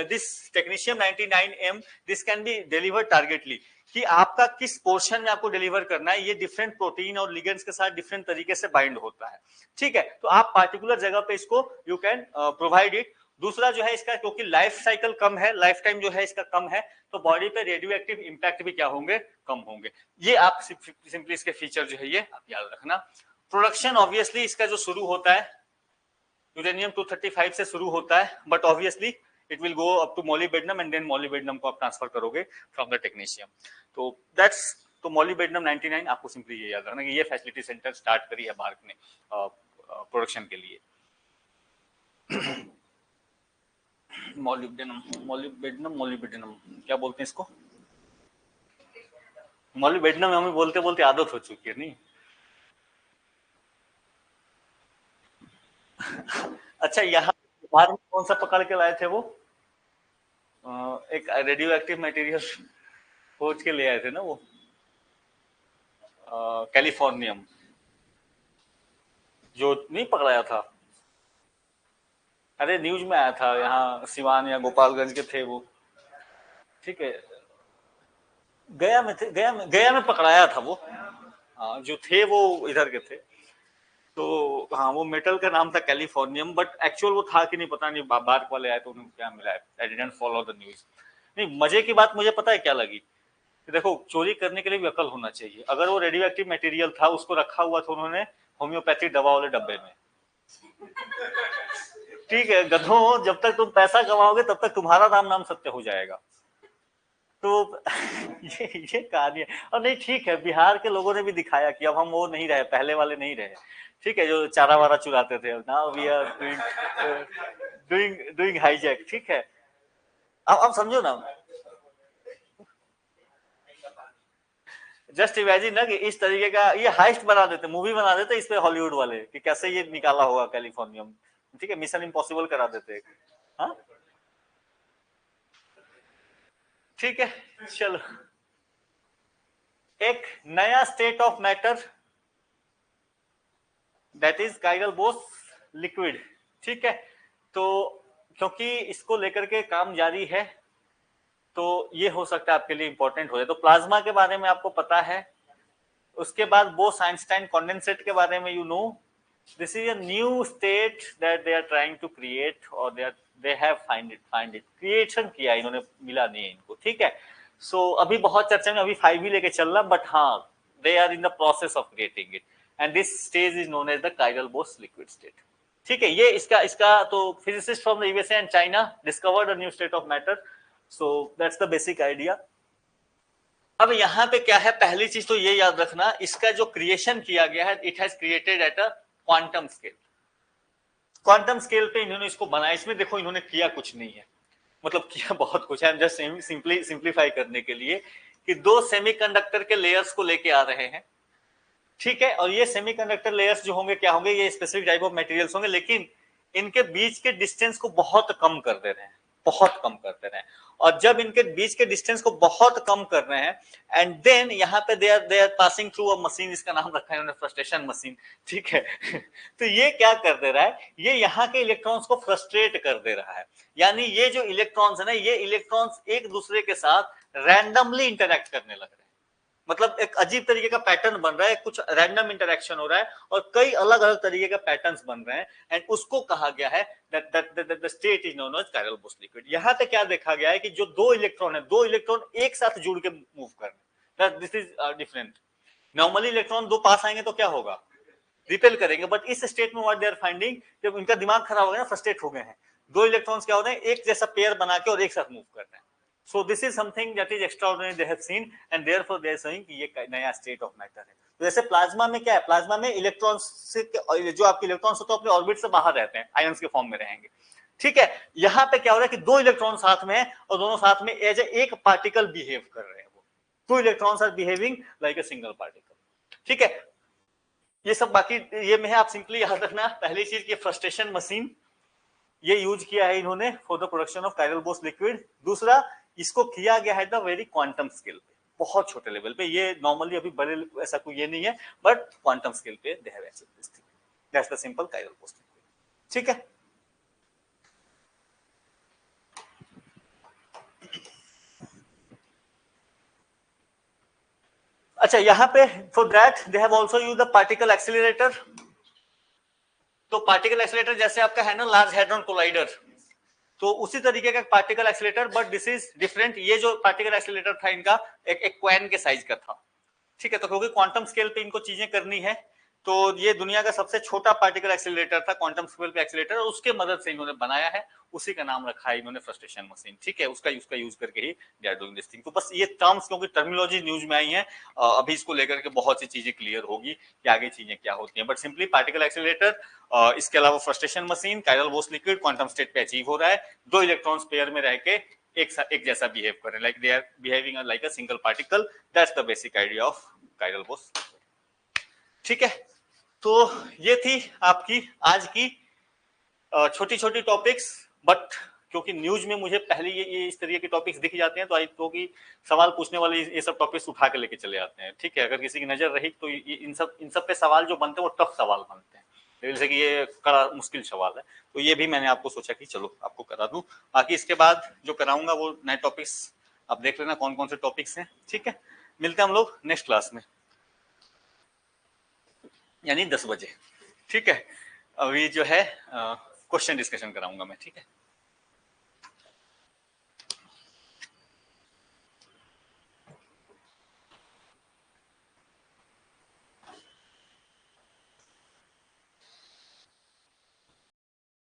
this technetium 99M, this can be delivered targetly, कि आपका किस पोर्शन में आपको डिलीवर करना है, ये डिफरेंट प्रोटीन और लिगेंड्स के साथ डिफरेंट तरीके से बाइंड होता है। ठीक है, तो आप पार्टिकुलर जगह पे इसको यू कैन प्रोवाइड इट। दूसरा जो है इसका, क्योंकि लाइफ साइकिल कम है, लाइफ टाइम जो है इसका कम है, तो बॉडी पे रेडियो एक्टिव इंपैक्ट भी क्या होंगे, कम होंगे। ये आप सिंपली इसके फीचर जो है ये आप याद रखना। प्रोडक्शन ऑब्वियसली इसका जो शुरू होता है यूरेनियम 235 से शुरू होता है, but obviously it will go up to molybdenum and then molybdenum को आप ट्रांसफर करोगे फ्रॉम द टेक्नीशियम। तो दैट्स, तो मॉलिबेडनम 99 आपको सिंपली ये याद रखना कि ये फैसिलिटी सेंटर स्टार्ट करी है बार्क ने प्रोडक्शन के लिए। मॉलिबेडनम क्या बोलते हैं इसको, मॉलिबेडनम हमें बोलते बोलते आदत हो चुकी है नहीं। अच्छा, यहाँ बाहर में कौन सा पकड़ के लाए थे वो, एक रेडियो एक्टिव मटेरियल खोज के ले आए थे ना वो, कैलिफोर्नियम, जो नहीं पकड़ाया था। अरे न्यूज में आया था, यहाँ सिवान या गोपालगंज के थे वो। ठीक है, गया में थे, गया में पकड़ाया था वो। हाँ, जो थे वो इधर के थे। तो हाँ, वो मेटल का नाम था कैलिफोर्नियम, बट एक्चुअल वो था कि नहीं पता नहीं। बार्क वाले आए तो उन्हें क्या मिला है, I didn't follow the news. नहीं, मजे की बात मुझे पता है क्या लगी, कि देखो चोरी करने के लिए भी अकल होना चाहिए। अगर वो रेडियो एक्टिव मटेरियल था, उसको रखा हुआ था उन्होंने होम्योपैथिक दवा वाले डब्बे में। ठीक है गधों, जब तक तुम पैसा कमाओगे तब तक तुम्हारा नाम सत्य हो जाएगा। तो ये कहानी है। और नहीं ठीक है, बिहार के लोगों ने भी दिखाया कि अब हम वो नहीं रहे, पहले वाले नहीं रहे। ठीक है, जो चारा वारा चुराते थे, now we are doing hijack. ठीक है, अब समझो ना, जस्ट इमेजिन ना कि इस तरीके का ये हाइस्ट बना देते, मूवी बना देते इस पे हॉलीवुड वाले, कि कैसे ये निकाला होगा कैलिफोर्नियम। ठीक है, मिशन इम्पॉसिबल करा देते। हाँ ठीक है, चलो, एक नया state of matter that is chiral Bose liquid. ठीक है, तो क्योंकि इसको लेकर के काम जारी है, तो ये हो सकता है आपके लिए इंपॉर्टेंट हो जाए। तो प्लाज्मा के बारे में आपको पता है, उसके बाद बोस आइंस्टाइन कॉन्डेंसेट के बारे में you know, this is a new state that they are trying to create, और they have find it creation किया इन्होंने, मिला नहीं है इनको। ठीक है, सो अभी बहुत चर्चा में, अभी 5 ही लेके चल रहा, बट हाँ they are in the process of creating it, and this stage is known as the chiral Bose liquid state. ठीक है, ये इसका तो physicist from the USA and China discovered a new state of matter, so that's the basic idea. अब यहाँ पे क्या है, पहली चीज तो ये याद रखना, इसका जो क्रिएशन किया गया है, it has created at a quantum scale. Quantum scale पे इन्होंने इसको बनाया। इसमें देखो इन्होंने किया कुछ नहीं है, मतलब किया बहुत कुछ है, हम जस्ट सिंप्लीफाई करने के लिए, कि दो सेमीकंडक्टर के लेयर्स को लेके आ रहे हैं। ठीक है, और ये सेमीकंडक्टर लेयर्स जो होंगे क्या होंगे, ये स्पेसिफिक टाइप ऑफ मटेरियल्स होंगे, लेकिन इनके बीच के डिस्टेंस को बहुत कम कर दे रहे हैं, बहुत कम कर दे रहे हैं। और जब इनके बीच के डिस्टेंस को बहुत कम कर रहे हैं, एंड देन यहाँ पे they are passing through a machine, इसका नाम रखा है उन्होंने फ्रस्ट्रेशन मशीन। ठीक है तो ये क्या कर दे रहा है, ये यहाँ के इलेक्ट्रॉन्स को फ्रस्ट्रेट कर दे रहा है। यानी ये जो इलेक्ट्रॉन्स है ना, ये इलेक्ट्रॉन्स एक दूसरे के साथ रैंडमली इंटरैक्ट करने लग रहे हैं। मतलब एक अजीब तरीके का पैटर्न बन रहा है, कुछ रैंडम इंटरेक्शन हो रहा है और कई अलग अलग तरीके के पैटर्न्स बन रहे हैं, एंड उसको कहा गया है the state is known as chiral Bose liquid. यहाँ पे क्या देखा गया है कि जो दो इलेक्ट्रॉन है, दो इलेक्ट्रॉन एक साथ जुड़ के मूव कर रहे हैं, this is different. Normally electron दो पास आएंगे तो क्या होगा, रिपेल करेंगे, बट इस स्टेट में व्हाट दे आर फाइंडिंग, जब इनका दिमाग खराब हो गया ना, फ्रस्ट्रेट हो गए हैं, दो इलेक्ट्रॉन्स क्या हो रहे हैं, एक जैसा पेयर बना के और एक साथ मूव कर रहे हैं। So this is something that is extraordinary they have seen, and therefore they are saying कि ये नया स्टेट ऑफ मैटर है। तो जैसे प्लाज्मा में क्या है, प्लाज्मा में इलेक्ट्रॉन्स से जो आपके इलेक्ट्रॉन्स होते हैं अपने ऑर्बिट से बाहर रहते हैं, आयंस के फॉर्म में रहेंगे, ठीक है। यहाँ पे क्या हो रहा है कि दो इलेक्ट्रॉन साथ में है और दोनों साथ में एज एक पार्टिकल बिहेव कर रहे हैं, वो two electrons are behaving like a single particle, ठीक है। ये सब बाकी ये में है, आप सिंपली याद रखना। पहली चीज की फ्रस्ट्रेशन मशीन, ये यूज किया है इन्होंने for the production of chiral Bose liquid. दूसरा, इसको किया गया है द वेरी क्वांटम स्केल पे, बहुत छोटे लेवल पे, ये नॉर्मली अभी बड़े ऐसा कोई ये नहीं है, बट क्वांटम स्केल पे they have achieved this thing, that's the simple chiral Bose liquid, ठीक है। अच्छा, यहाँ पे for that they have also used the particle accelerator. तो पार्टिकल एक्सीलरेटर जैसे आपका है ना लार्ज हैड्रॉन कोलाइडर, तो उसी तरीके का particle accelerator, but this is different. ये जो पार्टिकल एक्सीलरेटर था इनका एक क्वैन के साइज का था, ठीक है। तो क्योंकि क्वांटम स्केल पे इनको चीजें करनी है, तो ये दुनिया का सबसे छोटा पार्टिकल एक्सीलरेटर था क्वांटम स्केल पे एक्सीलरेटर, और उसके मदद से इन्होंने बनाया है, उसी का नाम रखा है इन्होंने फ्रस्ट्रेशन मशीन, ठीक है। उसका यूज करके ही they are doing this thing. तो बस ये टर्म्स क्योंकि टर्मिनोलॉजी न्यूज में आई है, अभी इसको लेकर के बहुत सी चीजें क्लियर होगी कि आगे चीजें क्या होती हैं, बट सिंपली पार्टिकल एक्सीलरेटर, इसके अलावा frustration machine, chiral Bose liquid quantum state पे अचीव हो रहा है, दो इलेक्ट्रॉन्स पेयर में रह के एक जैसा बिहेव कर रहे हैं, like they are behaving like a single particle. That's the basic idea of chiral Bose, ठीक है। तो ये थी आपकी आज की छोटी छोटी टॉपिक्स, बट क्योंकि न्यूज में मुझे पहले ये इस तरीके के टॉपिक्स दिख जाते हैं, तो आई तो कि सवाल पूछने वाले ये सब टॉपिक्स उठा के लेके चले आते हैं, ठीक है। अगर किसी की नजर रही तो इन सब पे सवाल जो बनते हैं वो टफ सवाल बनते हैं, जैसे कि ये कड़ा मुश्किल सवाल है, तो ये भी मैंने आपको सोचा कि चलो आपको करा दूं। बाकी इसके बाद जो कराऊंगा वो नए टॉपिक्स आप देख लेना कौन कौन से टॉपिक्स हैं, ठीक है। मिलते हैं हम लोग नेक्स्ट क्लास में, यानी 10 बजे, ठीक है। अभी जो है क्वेश्चन डिस्कशन कराऊंगा मैं, ठीक है।